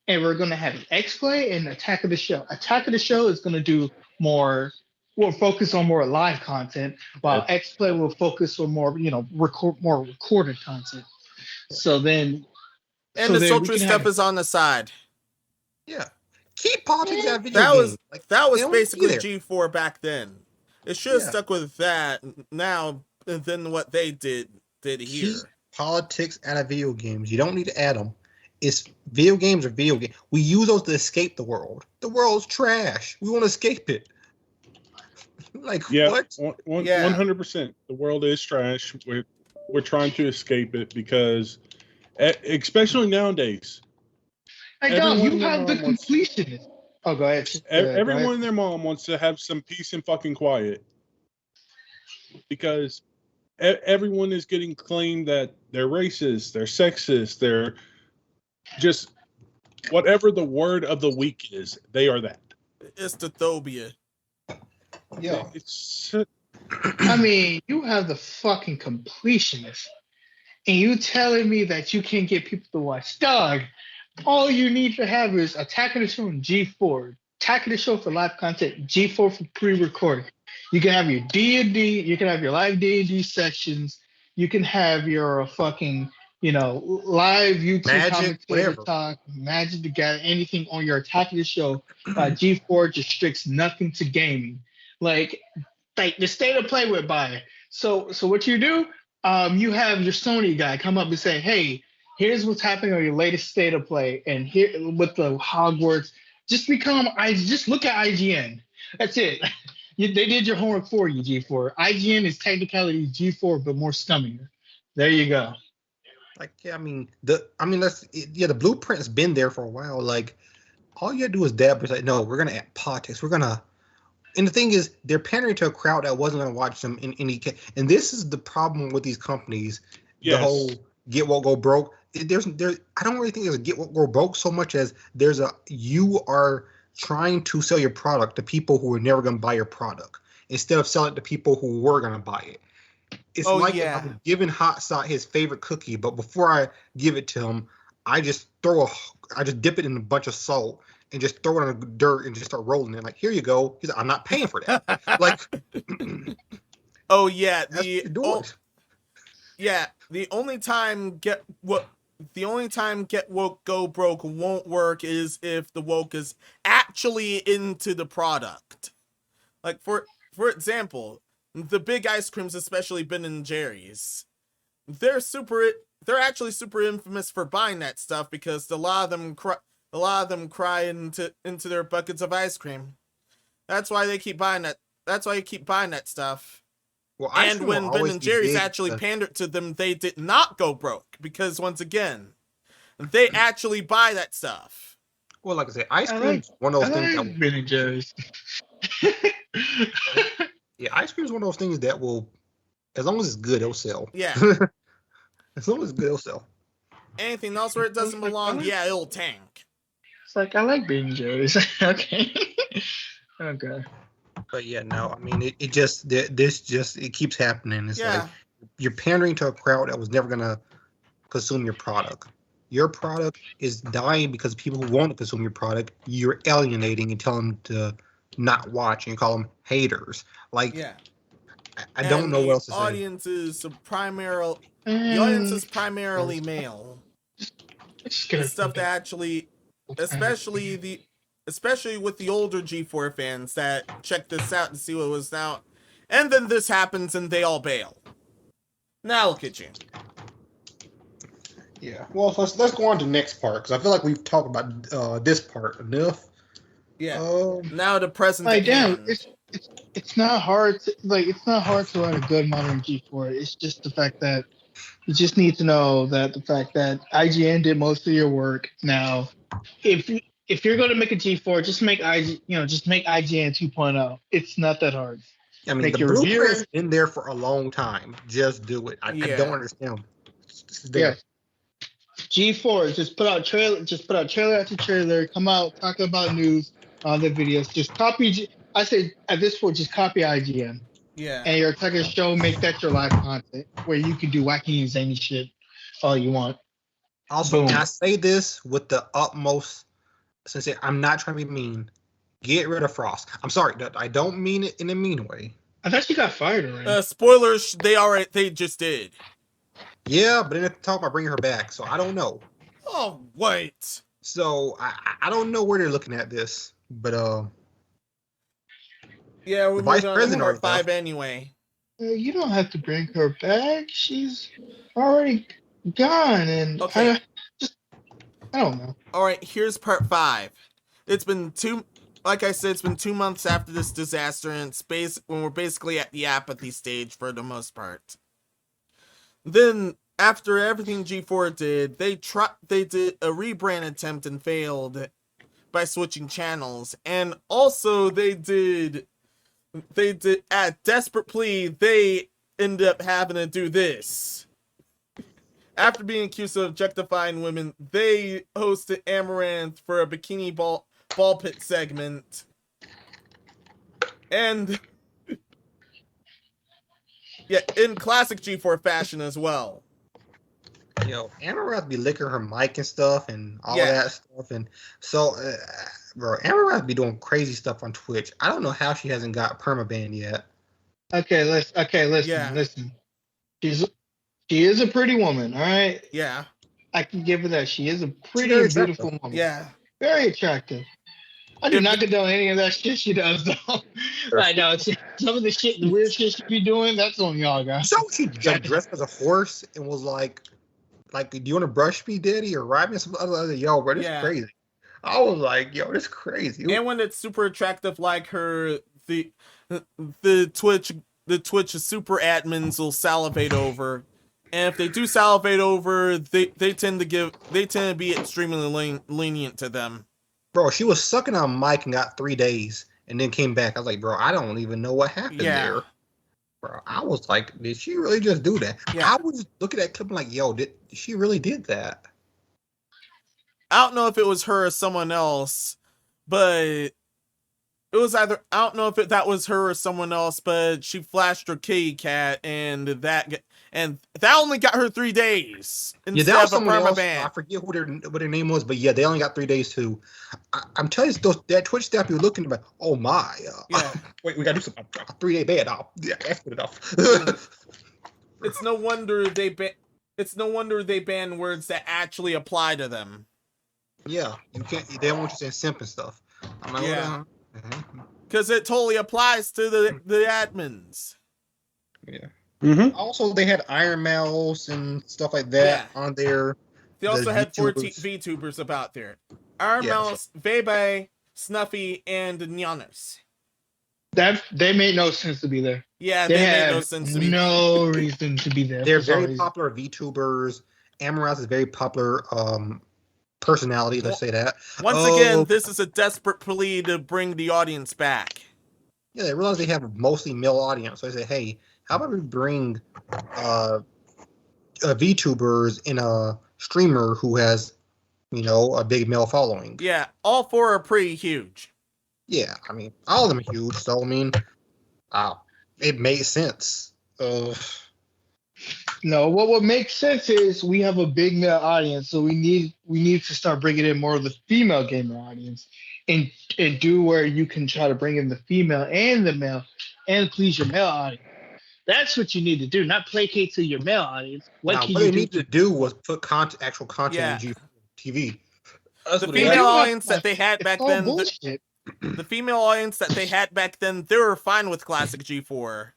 and we're gonna have X-Play and Attack of the Show. Attack of the Show is gonna do more. We'll focus on more live content, while X-Play will focus on more, more recorded content. So then, the sultry stuff is on the side. Yeah, keep politics out of video games. That was basically G4 back then. It should have stuck with that now than what they did here. Keep politics out of video games. You don't need to add them. It's video games are video games. We use those to escape the world. The world's trash. We want to escape it. Like, what? 100%. The world is trash. We're trying to escape it because, especially nowadays. I know you have the completionist. Oh, go ahead. Everyone and their mom wants to have some peace and fucking quiet because everyone is getting claimed that they're racist, they're sexist, they're just whatever the word of the week is. They are that. It's the phobia. Yeah, I mean, you have the fucking completionist, and you telling me that you can't get people to watch. Dog, all you need to have is Attack of the Show and G4. Attack of the Show for live content, G4 for pre-recorded. You can have your D&D, you can have your live D&D sections, you can have your fucking, live YouTube commentator talk, Magic the Gathering, anything on your Attack of the Show. G4 just restricts nothing to gaming. Like the state of play with buyer. So what you do, you have your Sony guy come up and say, hey, here's what's happening on your latest state of play, and here with the Hogwarts, just look at IGN. That's it. They did your homework for you, G4. IGN is technically G4, but more scummier. There you go. Like, the blueprint's been there for a while. Like, all you gotta do is dab. It's like, no, we're gonna add politics. And the thing is, they're pandering to a crowd that wasn't going to watch them in any case. And this is the problem with these companies. Yes. The whole get what go broke. I don't really think there's a get what go broke so much as you are trying to sell your product to people who are never going to buy your product instead of selling it to people who were going to buy it. It's if I'm giving Hot Shot his favorite cookie, but before I give it to him, I just dip it in a bunch of salt and just throw it on the dirt and just start rolling it. Like, here you go. He's like, I'm not paying for that. Like, oh yeah, the only time the only time get woke go broke won't work is if the woke is actually into the product. Like for example, the big ice creams, especially Ben and Jerry's, they're actually super infamous for buying that stuff because a lot of them cry into their buckets of ice cream. That's why they keep buying that. That's why you keep buying that stuff. Well, and when Ben and Jerry's actually pandered to them, they did not go broke because once again, they actually buy that stuff. Well, like I said, ice cream is one of those things. Like Ben and Jerry's. Yeah, ice cream is one of those things that will, as long as it's good, it'll sell. Yeah. As long as it's good, it'll sell. Anything else where it doesn't belong, yeah, it'll tank. It's like I like Ben and Jerry's. Okay. Okay. But yeah, no, I mean, it just it keeps happening. It's like you're pandering to a crowd that was never gonna consume your product. Your product is dying because people who want to consume your product, you're alienating and telling them to not watch and you call them haters. Like, I don't know what else to say. The audience is primarily male. The stuff that actually, especially with the older G4 fans that check this out and see what was out, and then this happens and they all bail. Now look at you. Yeah. Well, let's go on to the next part because I feel like we've talked about this part enough. Yeah. Now the present. Like, damn, it's not hard to write a good modern G4. It's just the fact that you just need to know that the fact that IGN did most of your work. Now, if you're going to make a G4, just make IGN 2.0. It's not that hard. I mean, the blueprint's been there for a long time. Just do it. I don't understand. Yeah. G4, just put out trailer after trailer, come out, talk about news on the videos. Just copy. I say at this point, just copy IGN. Yeah. And your attacker show, make that your live content where you can do wacky and zany shit all you want. Also, I say this with the utmost sincerity. I'm not trying to be mean. Get rid of Frost. I'm sorry. I don't mean it in a mean way. I thought you got fired already. Spoilers, they just did. Yeah, but then they talk about bringing her back, so I don't know. Oh, wait. So I don't know where they're looking at this, but yeah, we're moving on to part 5 anyway. You don't have to bring her back. She's already gone, and okay. I don't know. All right, here's part 5. It's been 2 months after this disaster, and when we're basically at the apathy stage for the most part. Then, after everything G4 did, they did a rebrand attempt and failed by switching channels. And also, they did at desperate plea, they ended up having to do this. After being accused of objectifying women, they hosted Amaranth for a bikini ball pit segment. And yeah, in classic G4 fashion as well. Yo, Amaranth be licking her mic and stuff and all that stuff. And so, bro, Amaranth be doing crazy stuff on Twitch. I don't know how she hasn't got permaban yet. Listen. She is a pretty woman, all right? Yeah. I can give her that. She is a pretty beautiful woman. Yeah. Very attractive. I do not condone any of that shit she does, though. I know. Some of the shit, the weird shit she be doing, that's on y'all, guys. So she dressed as a horse and was like, do you want to brush me, daddy, or ride me? Some other yo, bro, this is crazy. I was like, yo, this is crazy. And when it's super attractive like her, the Twitch super admins will salivate over. And if they do salivate over, they tend to be extremely lenient to them. Bro, she was sucking on mic and got 3 days and then came back. I was like, bro, I don't even know what happened there. Bro, I was like, did she really just do that? Yeah. I was looking at that clip like, yo, she really did that? I don't know if it was her or someone else, but it was either, I don't know if that was her or someone else, but she flashed her kitty cat and that only got her 3 days. Yeah, that was someone else. I forget what their name was, but yeah, they only got 3 days too. I'm telling you, that Twitch staff you're looking at, oh my. Wait, we gotta do something. 3 day ban. Yeah, that's good enough. It's no wonder they It's no wonder they ban words that actually apply to them. Yeah, you can't. They don't want you saying simp and stuff. I'm like, Yeah. Mm-hmm. Because it totally applies to the admins. Yeah. Mm-hmm. Also, they had Iron Mouse and stuff like that on there. They also had 4 VTubers. VTubers about there. Iron Yeah. Mouse, Bebe, Snuffy, and Nyanos. That they made no sense to be there. Yeah, They made no have sense to be. no reason to be there. They're for some very reason. popular VTubers. Amouranth is a very popular personality. Let's say that. Once again, this is a desperate plea to bring the audience back. Yeah, they realize they have a mostly male audience, so I say, hey, how about we bring VTubers in a streamer who has, a big male following. Yeah, all 4 are pretty huge. Yeah, I mean, all of them are huge, so I mean, it made sense. No, what would make sense is we have a big male audience, so we need to start bringing in more of the female gamer audience, and do where you can try to bring in the female and the male, and please your male audience. That's what you need to do, not placate to your male audience. What they need to do was put actual content in G4TV. The female audience that they had back then. The female audience that they had back then, they were fine with classic G4.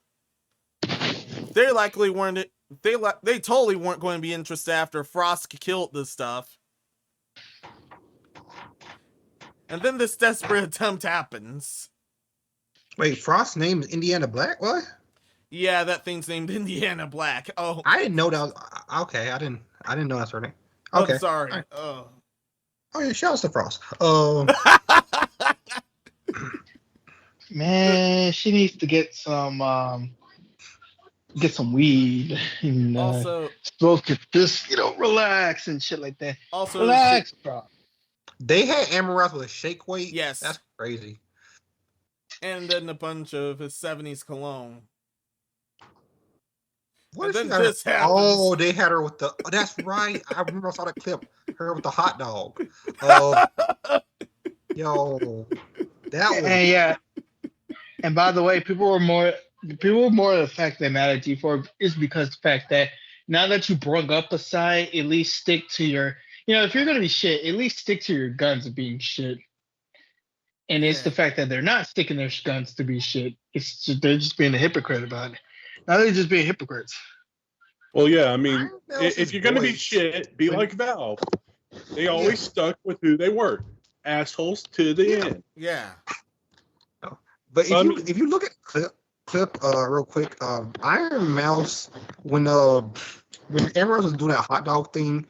They likely weren't. They totally weren't going to be interested after Frost killed this stuff. And then this desperate attempt happens. Wait, Frost's name is Indiana Black? What? Yeah, that thing's named Indiana Black. Oh, I didn't know that was okay. I didn't know that's her name. Okay, I'm sorry. Right. Oh yeah, shout out to Frost. Man, she needs to get some weed and also smoke it, just relax and shit like that. Also, relax, bro. They had Amaranth with a shake weight. Yes, that's crazy. And then a bunch of his 70s cologne. What and then this happens. Oh, they had her with the. Oh, that's right. I remember I saw that clip. Her with the hot dog. Yo, that was. And yeah. And by the way, people were more the fact that mad at G4 is because the fact that now that you brung up a side, at least stick to your. If you're gonna be shit, at least stick to your guns of being shit. And it's the fact that they're not sticking their guns to be shit. It's just, they're just being a hypocrite about it. Now they're just being hypocrites. Well, yeah, I mean, if you're going to be shit, be like Valve. They always stuck with who they were. Assholes to the end. Yeah. But if you look at clip real quick, Iron Mouse, when everyone was doing that hot dog thing,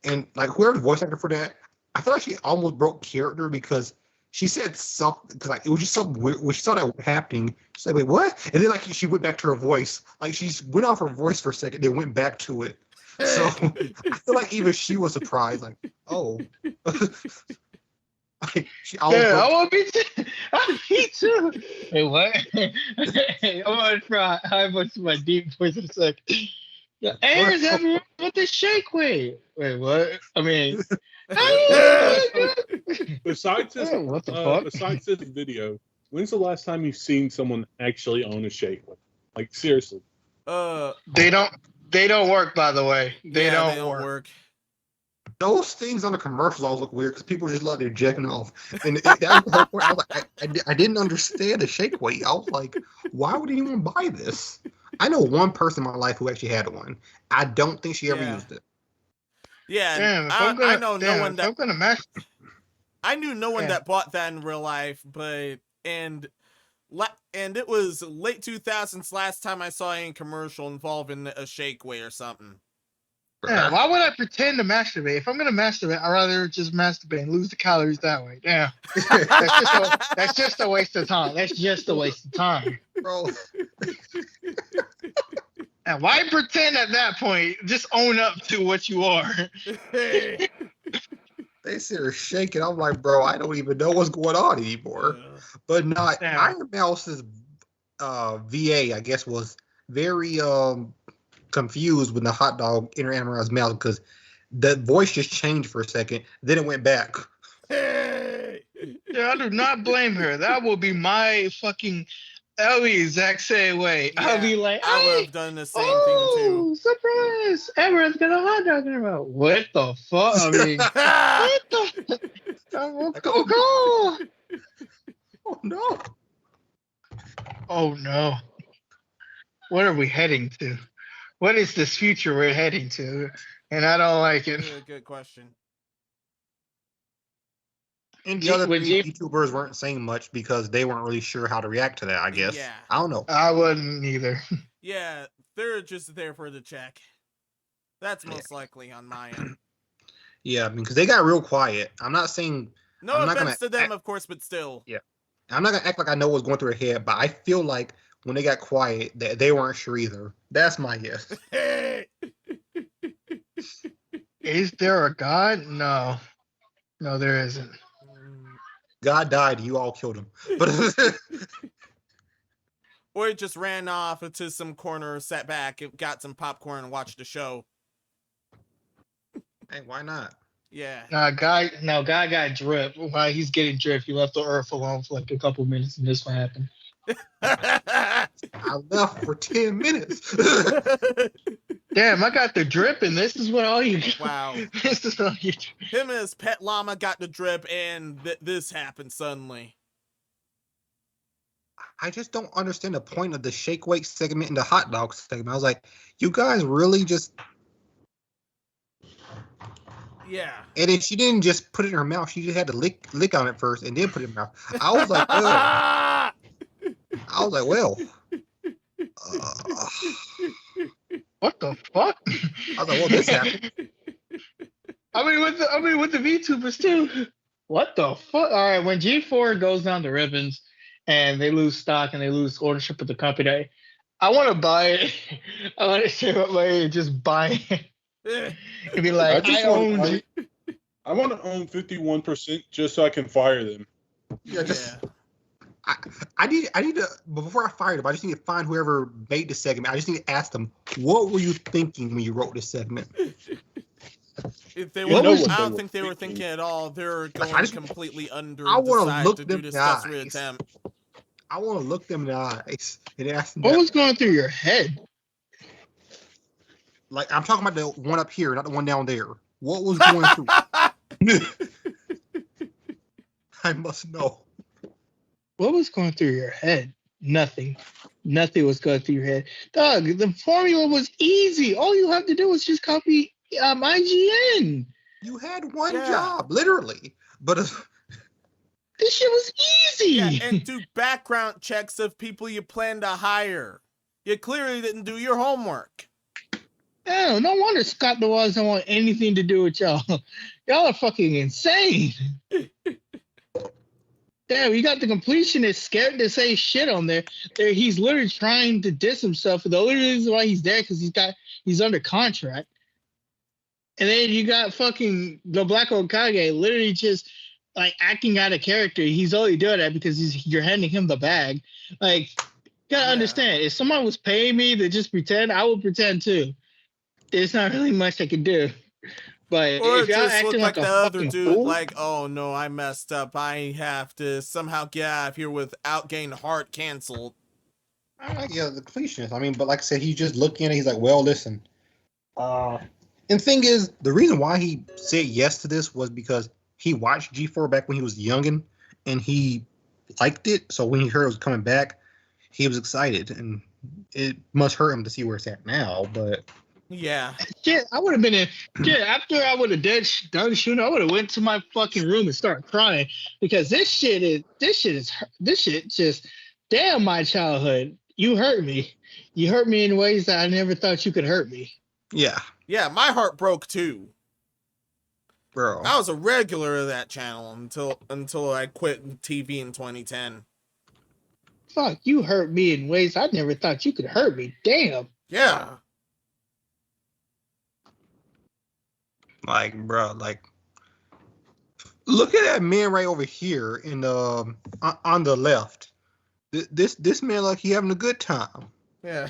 and like whoever the voice actor for that, I feel like she almost broke character because she said something, because like it was just something weird. When she saw that happening, she said, "Wait, what?" And then like she went back to her voice. Like she went off her voice for a second, then went back to it. So I feel like even she was surprised. Like, oh, like, she almost. Yeah, I want me too. Me too. Hey, what? Hey, I'm gonna try high voice my deep voice in a sec. Yeah, Aaron's having with the shake weight. Wait, what? I mean. Besides this, what the fuck? Besides this video, when's the last time you've seen someone actually own a shake? Like seriously? They don't work. By the way, they don't work. Those things on the commercials always look weird because people just love their jacking off. And that was the whole point. I was like, I didn't understand the shake weight. I was like, why would anyone buy this? I know one person in my life who actually had one. I don't think she ever used it. Yeah, damn, I know no one that. I'm gonna match. I knew no one that bought that in real life, but and it was late 2000s last time I saw any commercial involving a shake weight or something. Yeah, why would I pretend to masturbate? If I'm gonna masturbate, I'd rather just masturbate and lose the calories that way. Damn, that's just a waste of time. That's just a waste of time, bro. And why pretend at that point? Just own up to what you are. They sit there shaking. I'm like, bro, I don't even know what's going on anymore. But not Iron Mouse's VA, I guess, was very confused when the hot dog entered Amaranth's mouth because the voice just changed for a second. Then it went back. Yeah, I do not blame her. That will be my fucking I'll be the exact same way. I'll be like, I would have done the same thing too. Surprise! Everyone's got a hot dog in their mouth. What the fuck? I mean, what the? Oh no! Oh no! What are we heading to? What is this future we're heading to? And I don't like it. Good question. And the other YouTubers weren't saying much because they weren't really sure how to react to that, I guess. Yeah. I don't know. I wouldn't either. Yeah, they're just there for the check. That's most likely on my end. Yeah, because they got real quiet. I'm not saying... No I'm not offense to them, of course, but still. Yeah. I'm not going to act like I know what's going through their head, but I feel like when they got quiet, they weren't sure either. That's my guess. Is there a God? No. No, there isn't. God died, you all killed him. But or he just ran off into some corner, sat back, got some popcorn, and watched the show. Hey, why not? Yeah. God got drip. While he's getting drip, he left the earth alone for like a couple minutes, and this one happened. I left for 10 minutes. Damn, I got the drip, and this is what all you do. Wow. This is all you do. Him and his pet llama got the drip, and this happened suddenly. I just don't understand the point of the shake weight segment and the hot dog segment. I was like, you guys really just... Yeah. And then she didn't just put it in her mouth. She just had to lick on it first and then put it in her mouth. I was like, well. What the fuck? I was like, well, this happened. I mean, with the VTubers too. What the fuck? All right, when G4 goes down the ribbons and they lose stock and they lose ownership of the company, I want to buy it. I want to save up money and just buy it. And be like, I want to own 51% just so I can fire them. Yeah, just. Yeah. I need to, before I fire them, I just need to find whoever made the segment. I just need to ask them, what were you thinking when you wrote this segment? If they were, I don't think they were thinking at all. They're going completely under. I want to look to them do this in the eyes. I want to look them in the eyes and ask them. What was going through your head? Like, I'm talking about the one up here, not the one down there. What was going through? I must know. What was going through your head? Nothing. Nothing was going through your head. Doug, the formula was easy. All you have to do is just copy IGN. You had one job, literally. But this shit was easy. Yeah, and do background checks of people you plan to hire. You clearly didn't do your homework. Oh, no wonder Scott DeWaz don't want anything to do with y'all. Y'all are fucking insane. Damn, you got the completionist scared to say shit on there. He's literally trying to diss himself. The only reason why he's there because he's under contract. And then you got fucking the Black Okage literally just like acting out of character. He's only doing that because you're handing him the bag. Like, you gotta understand, if someone was paying me to just pretend, I would pretend too. There's not really much I can do. But or if y'all just look acting like a the other fucking dude, fool, like, oh no, I messed up. I have to somehow get out of here without getting heart canceled. Yeah, the completionist. I mean, but like I said, he's just looking at it. He's like, well, listen. And the thing is, the reason why he said yes to this was because he watched G4 back when he was youngin', and he liked it. So when he heard it was coming back, he was excited, and it must hurt him to see where it's at now. But yeah, shit, I would have been in. Shit, after I would have done shooting, I would have went to my fucking room and started crying because this shit just damn my childhood. You hurt me. You hurt me in ways that I never thought you could hurt me. Yeah. Yeah, my heart broke too. Bro. I was a regular of that channel until I quit TV in 2010. Fuck, you hurt me in ways I never thought you could hurt me. Damn. Yeah. Like, bro, like, look at that man right over here in the on the left. This man, like, he having a good time. Yeah.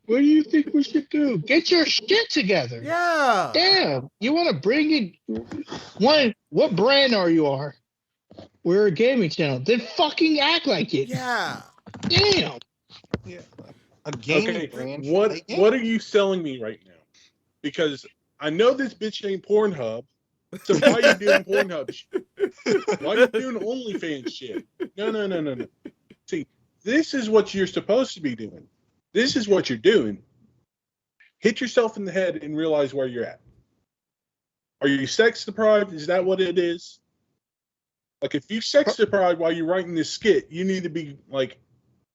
What do you think we should do? Get your shit together. Yeah. Damn. You want to bring it? One, what brand are you on? we're a gaming channel. Then fucking act like it. Yeah. Damn. Yeah. A gaming Okay, brand. what are you selling me right now? Because I know this bitch ain't Pornhub. So why are you doing Pornhub shit? Why are you doing OnlyFans shit? No. See, this is what you're supposed to be doing. This is what you're doing. Hit yourself in the head and realize where you're at. Are you sex deprived? Is that what it is? Like, if you sex deprived while you're writing this skit, you need to be like,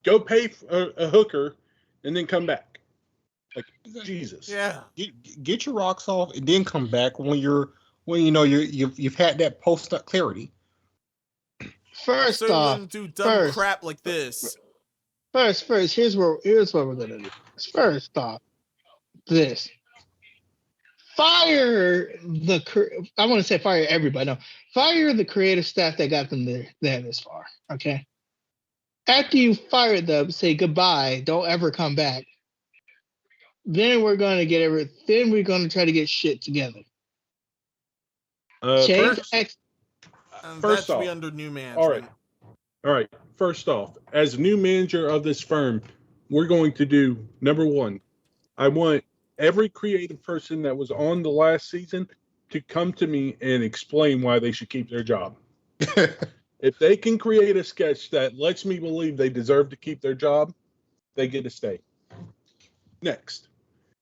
go pay for a hooker and then come back. Like, Jesus. Yeah. Get your rocks off and then come back when you've had that post clarity. First So off, we're gonna do dumb crap like this. First, here's what we're gonna do. First off, this. Fire I want to say fire everybody. No, fire the creative staff that got them there this far. Okay. After you fired them, say goodbye. Don't ever come back. Then we're gonna Then we're gonna try to get shit together. First that should off, be under new management. All right. First off, as new manager of this firm, we're going to do number one. I want every creative person that was on the last season to come to me and explain why they should keep their job. If they can create a sketch that lets me believe they deserve to keep their job, they get to stay. Next,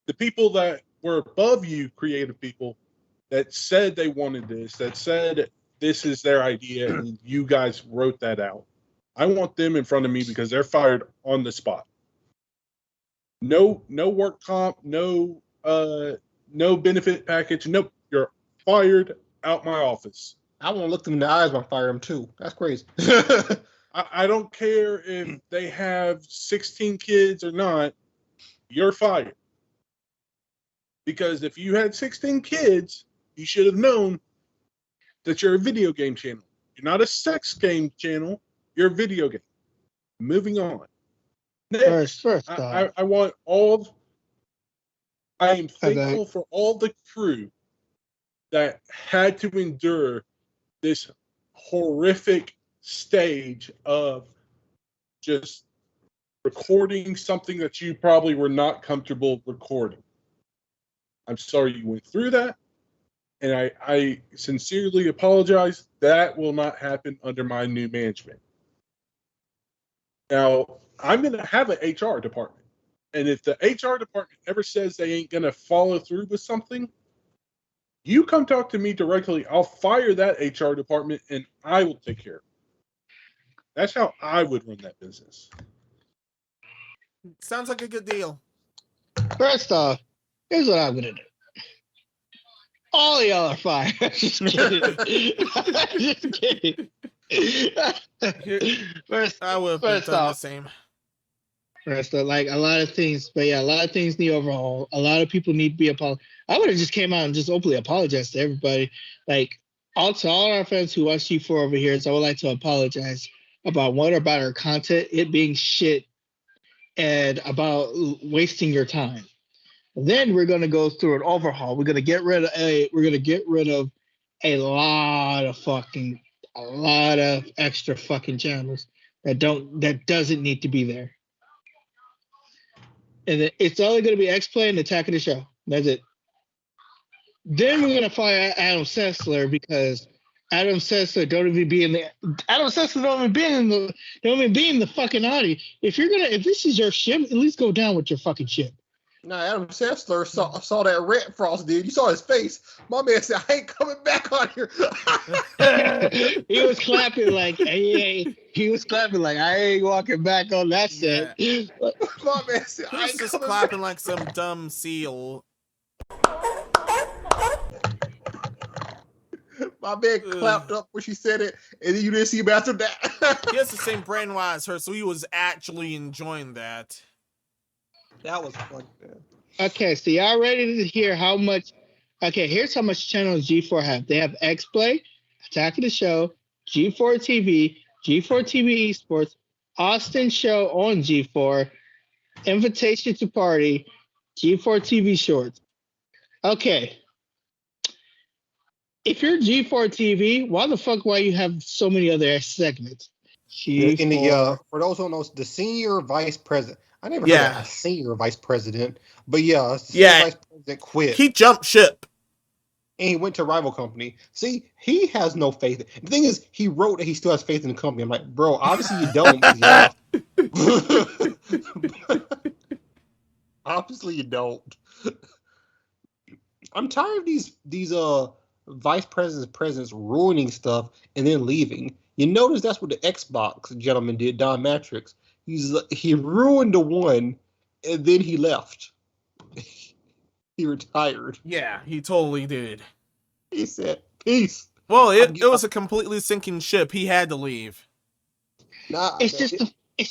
the people that were above you, creative people, that said they wanted this, that said this is their idea, and you guys wrote that out. I want them in front of me because they're fired on the spot. No work comp, no benefit package. Nope, you're fired out my office. I want to look them in the eyes when I fire them too. That's crazy. I don't care if they have 16 kids or not. You're fired. Because if you had 16 kids, you should have known that you're a video game channel. You're not a sex game channel. You're a video game. Moving on. Next, I want all. I am thankful for all the crew that had to endure this horrific stage of just recording something that you probably were not comfortable recording. I'm sorry you went through that, and I sincerely apologize. That will not happen under my new management. Now, I'm going to have an HR department, and if the HR department ever says they ain't going to follow through with something, you come talk to me directly. I'll fire that HR department, and I will take care of it. That's how I would run that business. Sounds like a good deal. First off, here's what I'm gonna do. All y'all are fired. Just kidding. Just kidding. I would have done the same. First off, like a lot of things, but yeah, a lot of things need overhaul. A lot of people need to be apologized. I would have just came out and just openly apologized to everybody. Like, to all our friends who watch G4 over here, so I would like to apologize about our content, it being shit, and about wasting your time. Then we're gonna go through an overhaul. We're gonna get rid of a lot of extra fucking channels that doesn't need to be there. And it's only gonna be X-Play and Attack of the Show. That's it. Then we're gonna fire Adam Sessler because Adam Sessler don't even be in the fucking audience. If this is your ship, at least go down with your fucking ship. No, Adam Sessler saw that Red Frost dude. You saw his face. My man said, I ain't coming back on here. He was clapping like, I ain't walking back on that set. Yeah. My man said, I ain't just coming clapping back. like some dumb seal. My man clapped up when she said it, and then you didn't see him after that. He has the same brainwise as her, so he was actually enjoying that. That was fun, man. Okay, so y'all ready to hear how much? Okay, here's how much channels G4 have. They have X-Play, Attack of the Show, G4TV, G4TV Esports, Austin Show on G4, Invitation to Party, G4TV Shorts. Okay. if you're G4TV, why the fuck why you have so many other segments? In the for those who don't know, the senior vice president. I never heard of a senior vice president, but yeah, senior vice president quit. He jumped ship. And he went to a rival company. See, he has no faith. The thing is, he wrote that he still has faith in the company. I'm like, bro, obviously you don't. Obviously you don't. I'm tired of these vice presidents ruining stuff and then leaving. You notice that's what the Xbox gentleman did, Don Matrix. He ruined the one and then he left. He retired. Yeah, he totally did. He said, peace. Well, it was a completely sinking ship. He had to leave. It's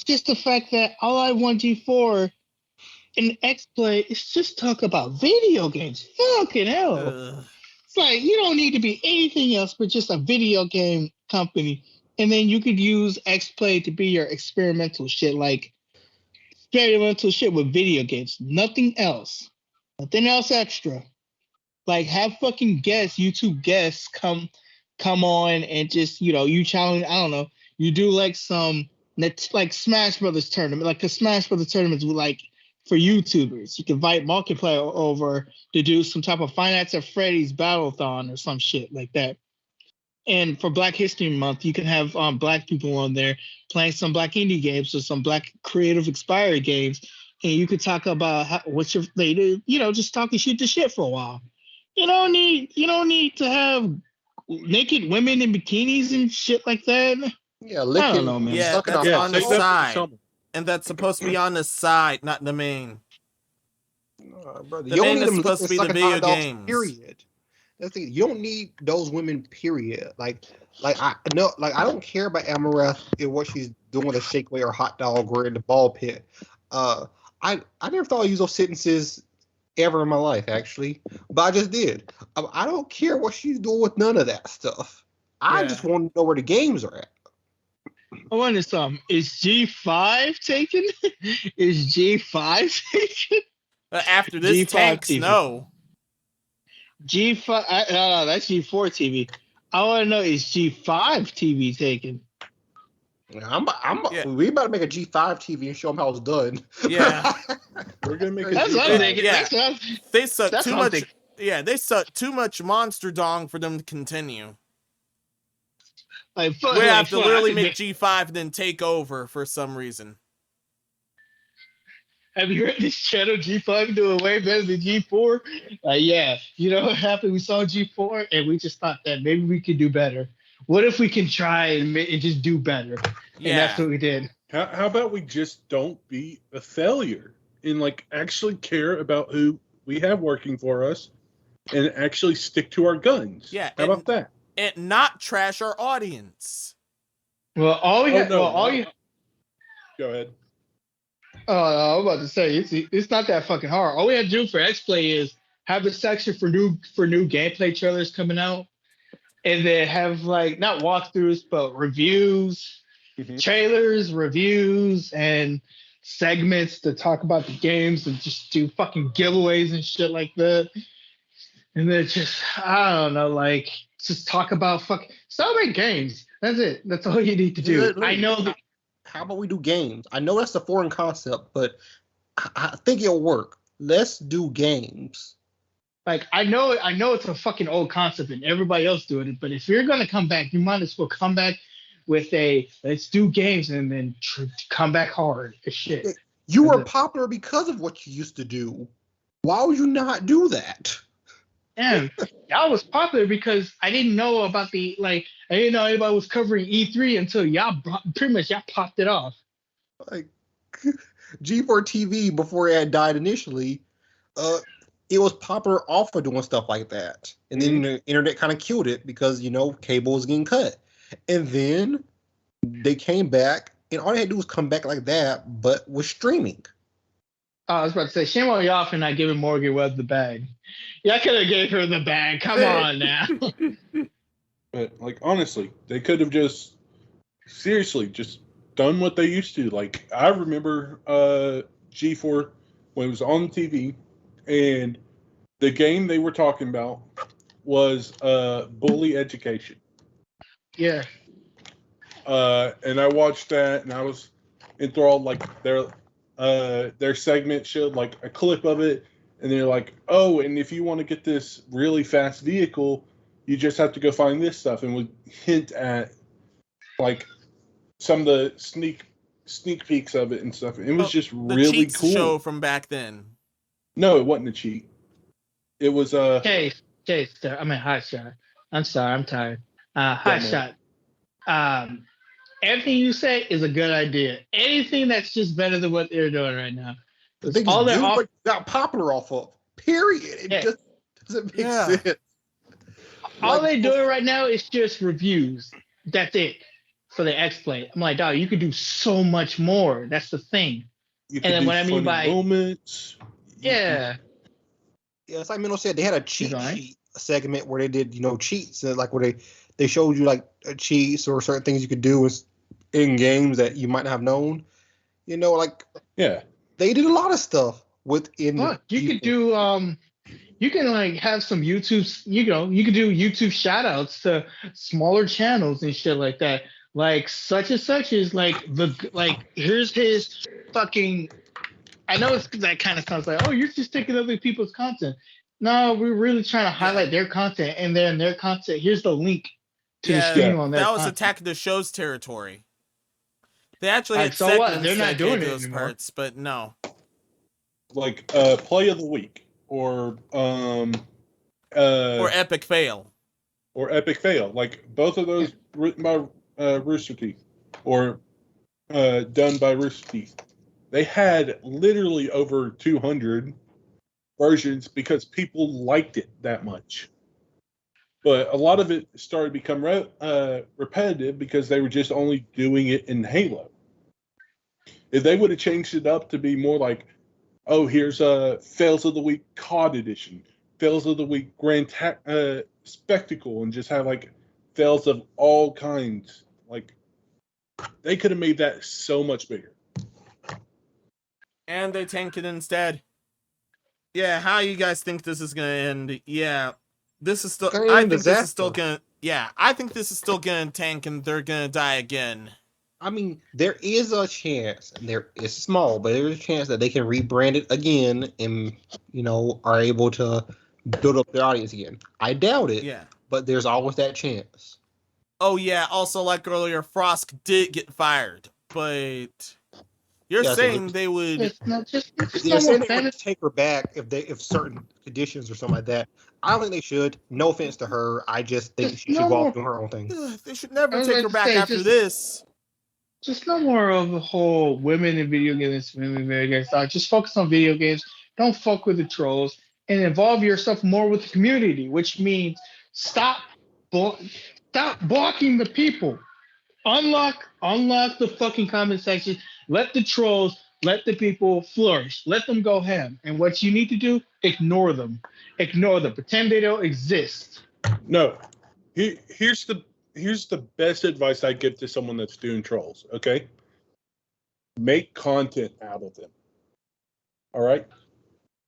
just the fact that all I want G4 in X-Play is just talk about video games. Fucking hell. It's like, you don't need to be anything else but just a video game company. And then you could use X-Play to be your experimental shit. Like, experimental shit with video games. Nothing else. Nothing else extra. Like, have fucking guests, YouTube guests come on and just, you challenge, I don't know, you do like some, like Smash Brothers tournament, like a Smash Brothers tournament with like, for YouTubers. You can invite multiplayer over to do some type of Five Nights at Freddy's Battle-thon or some shit like that. And for Black History Month, you can have Black people on there playing some Black indie games or some Black creative inspired games. And you could talk about they do, just talking shit to shit for a while. You don't need to have naked women in bikinis and shit like that. Yeah, I don't know, man. Yeah, that's on the side. And that's supposed to be on the side, not the main. Brother, the main is supposed to be the video games. Period. That's the thing. You don't need those women. Period. Like I don't care about Amareth and what she's doing with a shake weight or hot dog or in the ball pit. I never thought I'd use those sentences ever in my life, actually, but I just did. I don't care what she's doing with none of that stuff. I just want to know where the games are at. I wonder something. Is G5 taken? Is G5 taken? After this tanks, no. G5, no, that's G4TV. I want to know, is G5 TV taken? We about to make a G5 TV and show them how it's done. Yeah. We're going to make That's what I'm thinking. Yeah. They suck too much. Yeah, they suck too much monster dong for them to continue. We have to literally make G5 and then take over for some reason. Have you heard this channel G5 doing way better than G4? Yeah. You know what happened? We saw G4 and we just thought that maybe we could do better. What if we can try and just do better? Yeah. And that's what we did. How about we just don't be a failure and actually care about who we have working for us and actually stick to our guns? Yeah. How about that? And not trash our audience. Well, Go ahead. I was about to say it's not that fucking hard. All we have to do for X-Play is have a section for new gameplay trailers coming out, and then have not walkthroughs but reviews, trailers, reviews, and segments to talk about the games and just do fucking giveaways and shit like that. And then just I don't know, just talk about celebrate games. That's it. That's all you need to do. I know that. How about we do games? I know that's a foreign concept, but I think it'll work. Let's do games. I know it's a fucking old concept and everybody else doing it, but if you're gonna come back, you might as well come back with let's do games and then come back hard as shit. You were popular because of what you used to do. Why would you not do that? Damn, y'all was popular because I didn't know about I didn't know anybody was covering E3 until y'all popped it off. G4TV, before it had died initially, it was popular off of doing stuff like that. And then the internet kind of killed it because, cable was getting cut. And then they came back, and all they had to do was come back like that, but with streaming. I was about to say, shame on y'all for not giving Morgan Webb the bag. Y'all could have gave her the bag. Come on now. But honestly, they could have just done what they used to. I remember G4 when it was on TV, and the game they were talking about was Bully Education. Yeah. And I watched that, and I was enthralled. Like their segment showed like a clip of it, and they're like, "Oh, and if you want to get this really fast vehicle, you just have to go find this stuff," and would hint at like some of the sneak peeks of it and stuff. It was just really cool. Show from back then. No, it wasn't a cheat. It was Chase, I mean, Hot Shot. I'm sorry, I'm tired. Hot Shot. Everything you say is a good idea. Anything that's just better than what they're doing right now. The thing is, what got popular off of. Period. It just doesn't make sense. All they're doing right now is just reviews. That's it for the X-Play. I'm like, dog, you could do so much more. That's the thing. And then what I mean by moments. Yeah. Yeah, it's like Minnow said, they had a cheat sheet segment where they did, cheats, like where they showed you like cheats or certain things you could do in games that you might not have known. They did a lot of stuff within. Look, you could do you can like have some YouTube, you could do YouTube shout outs to smaller channels and shit like that. Like such and such is here's his fucking. I know that kind of sounds like, oh, you're just taking other people's content. No, we're really trying to highlight their content, and then their content. Here's the link to the stream on their that was content. Attack of the Show's territory. They actually had so what? They're not doing those parts, but no. Like play of the week or epic fail. Or epic fail. Like both of those written by Rooster Teeth or done by Rooster Teeth. They had literally over 200 versions because people liked it that much. But a lot of it started to become repetitive because they were just only doing it in Halo. If they would have changed it up to be more like, oh, here's a Fails of the Week COD edition, Fails of the Week Grand Spectacle, and just have like fails of all kinds, like they could have made that so much bigger. And they tank it instead. Yeah, how you guys think this is gonna end? Yeah, this is still. I think this is still gonna. Yeah, I think this is still gonna tank, and they're gonna die again. I mean, there is a chance, and it's small, but there is a chance that they can rebrand it again, and are able to build up their audience again. I doubt it. Yeah, but there's always that chance. Oh yeah. Also, like earlier, Frost did get fired, but. You're saying they would? They're saying they would take her back if certain conditions or something like that. I don't think they should. No offense to her. I just think she should go off doing her own thing. They should never take her back after this. Just no more of the whole women in video games, Just focus on video games. Don't fuck with the trolls and involve yourself more with the community, which means stop blocking the people. Unlock the fucking comment section. Let the trolls, let the people flourish. Let them go ham. And what you need to do, ignore them. Pretend they don't exist. No. Here's the best advice I give to someone that's doing trolls, okay? Make content out of them. All right?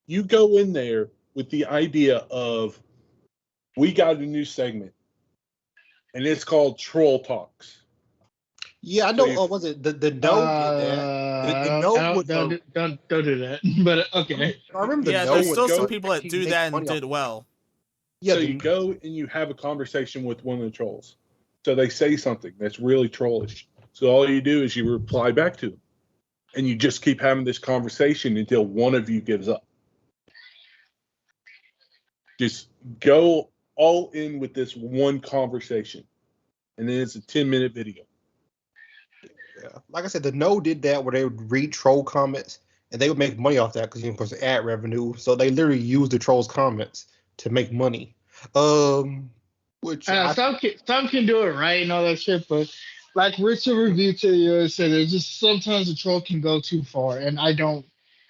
You go in there with the idea of, we got a new segment, and it's called Troll Talks. Yeah, I know. Was it the did that? The no don't do that. But okay. I remember. There's still some people that do that and did well. Yeah. So you go and you have a conversation with one of the trolls. So they say something that's really trollish. So all you do is you reply back to them, and you just keep having this conversation until one of you gives up. Just go all in with this one conversation, and then it's a 10-minute video. Yeah. Like I said, the No did that where they would read troll comments and they would make money off that because, of course, the ad revenue. So they literally used the trolls' comments to make money. Which some can do it right and all that shit, but like Richard Review to you said, there's just sometimes a troll can go too far, and I don't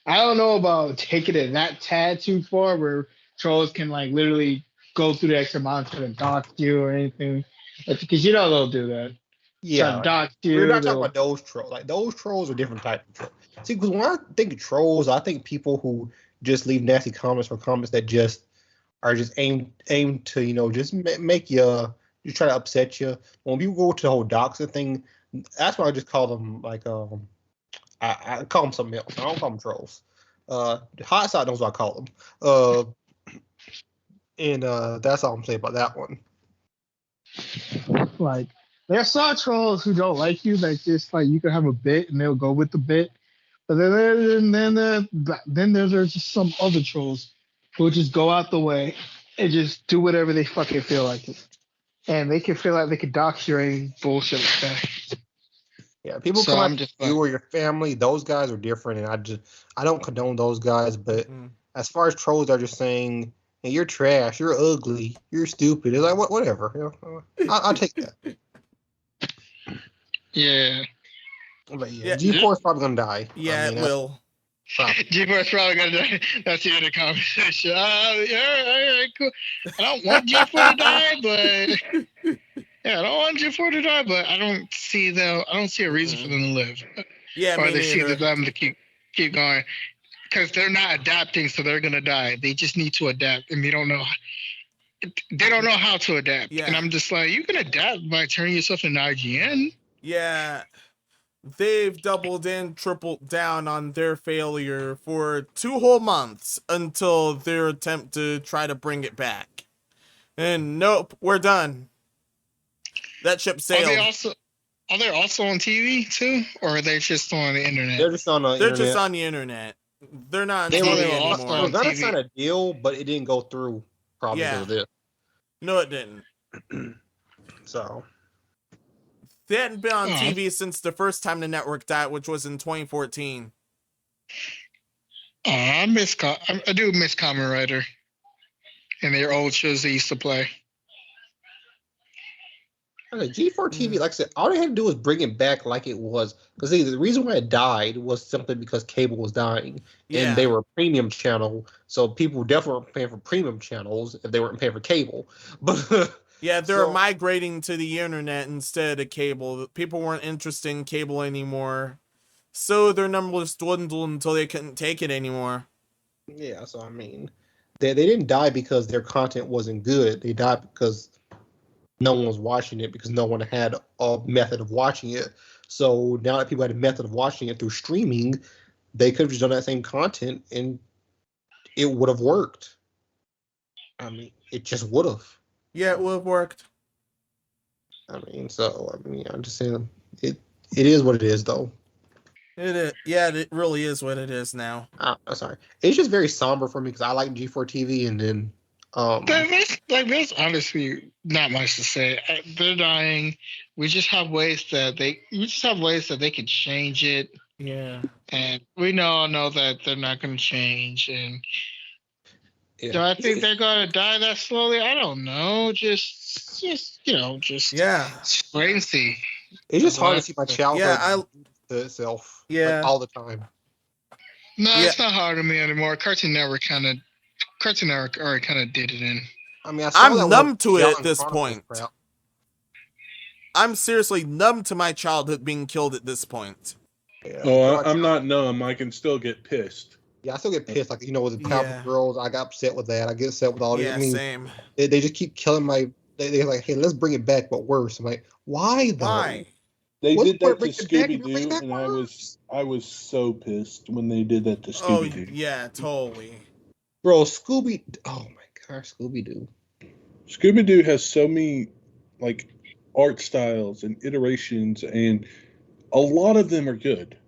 know about taking it that tad too far where trolls can like literally go through the extra mile to dox you or anything, because they'll do that. Yeah, we're not talking about those trolls. Like those trolls are different type of trolls. See, because when I think of trolls, I think people who just leave nasty comments or comments that just are just aimed to just make you just try to upset you. When people go to the whole doxing thing, that's why I just call them like I call them something else. I don't call them trolls. Hot Side knows what I call them. And that's all I'm saying about that one. Like, there are some trolls who don't like you, that just like you can have a bit and they'll go with the bit. But then there's just some other trolls who just go out the way and just do whatever they fucking feel like it. And they can feel like they can dox your any bullshit like that. Yeah, people So come I'm after just you or your family. Those guys are different, and I don't condone those guys. But as far as trolls are just saying, hey, you're trash, you're ugly, you're stupid. It's like whatever. I'll take that. Yeah. But yeah, G4 is probably gonna die. Yeah, it will. G4 is probably gonna die. That's the end of the conversation. All right, cool. I don't want G4 to die, but I don't want G4 to die, but I don't see a reason for them to live. Yeah, or me they see neither. them to keep going, because they're not adapting, so they're gonna die. They just need to adapt, and they don't know how to adapt. Yeah. And I'm just like, you can adapt by turning yourself into IGN. Yeah. They've doubled and tripled down on their failure for 2 whole months until their attempt to try to bring it back. And nope, we're done. That ship sailed. Are they also on TV too, or are they just on the internet? They're just on the internet. They're just on the internet. They're not on They TV were anymore. gonna sign a deal, but it didn't go through. Probably because of this. No, it didn't. So they hadn't been on TV since the first time the network died, which was in 2014. I do miss Kamen Rider and their old shows they used to play. Okay, G4TV, like I said, all they had to do was bring it back like it was. Because the reason why it died was simply because cable was dying. Yeah. And they were a premium channel, so people definitely weren't paying for premium channels if they weren't paying for cable. But yeah, they're migrating to the internet instead of cable. People weren't interested in cable anymore. So their numbers dwindled until they couldn't take it anymore. Yeah, so I mean, they didn't die because their content wasn't good. They died because no one was watching it, because no one had a method of watching it. So now that people had a method of watching it through streaming, they could have just done that same content and it would have worked. I mean, it just would have. Yeah, it would have worked. I'm just saying, it is what it is, though. It is. Yeah, it really is what it is now. Sorry. It's just very somber for me because I like G4TV, and then there's honestly not much to say. They're dying. We just have ways that they can change it. Yeah. And we all know that they're not going to change. And do I think they're going to die that slowly? I don't know. Just wait and see. It's just hard to see my childhood to itself. Yeah. Like, all the time. No, it's not hard on me anymore. Cartoon Network already kind of did it in. I mean, I'm numb to it at this point. I'm seriously numb to my childhood being killed at this point. Yeah. Oh, I'm not numb. I can still get pissed. Yeah, I still get pissed. Like, with the Powerpuff Girls, I got upset with that. I get upset with all this. Yeah, I mean, same. They just keep killing they're like, hey, let's bring it back, but worse. I'm like, why though? Why? They did that to Scooby-Doo, and I was so pissed when they did that to Scooby-Doo. Oh, yeah, totally. Bro, oh my gosh, Scooby-Doo. Scooby-Doo has so many, art styles and iterations, and a lot of them are good.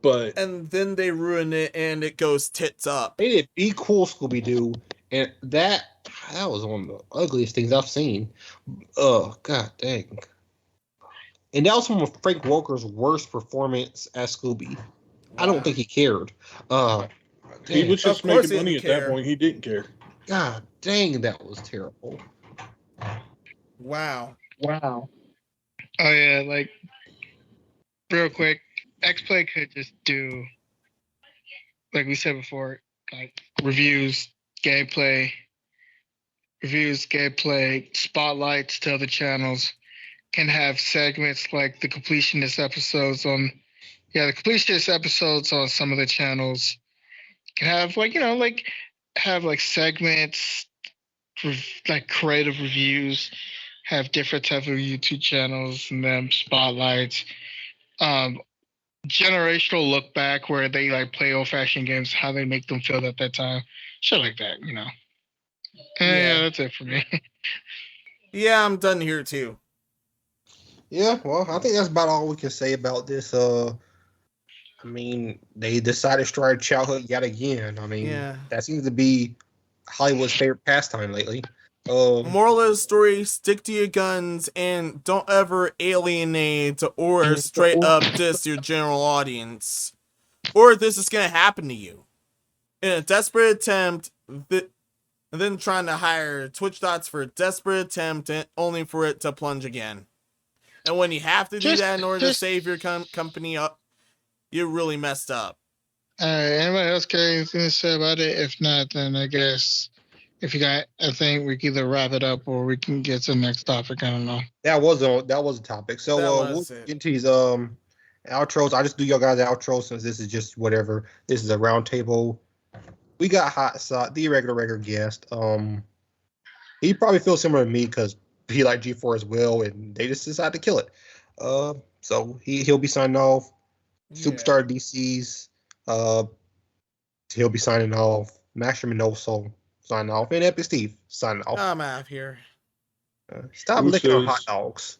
And then they ruin it, and it goes tits up. They did Be Cool Scooby-Doo, and that was one of the ugliest things I've seen. Oh, god dang. And that was one of Frank Walker's worst performance as Scooby. Wow. I don't think he cared. He was just making money at that point. He didn't care. God dang, that was terrible. Wow. Oh yeah, real quick, X-Play could just do, like we said before, reviews, gameplay, spotlights to other channels. Can have segments like the completionist episodes on some of the channels. Can have have like segments, like creative reviews, have different types of YouTube channels and then spotlights. Generational look back where they like play old fashioned games, how they make them feel at that time, shit like that, you know. Yeah, that's it for me. Yeah, I'm done here too. Yeah, well, I think that's about all we can say about this. I mean, they decided to strike childhood yet again. I mean, that seems to be Hollywood's favorite pastime lately. Moral of the story: stick to your guns and don't ever alienate or straight up diss your general audience, or this is gonna happen to you. In a desperate attempt, and then trying to hire Twitch dots for a desperate attempt, only for it to plunge again. And when you have to do that in order to save your company up, you're really messed up. Anybody else got anything to say about it? If not, then I guess if you got a thing, we can either wrap it up or we can get to the next topic. I don't know. That was a topic. So we'll get into these outros. I just do your guys' outro since this is just whatever. This is a roundtable. We got Hot Sot, the regular guest. He probably feels similar to me because he liked G4 as well, and they just decided to kill it. So he'll be signing off. Superstar DC's. He'll be signing off. Master Minoso signing off, and Epic Steve signing off. I'm out of here. Stop licking on hot dogs.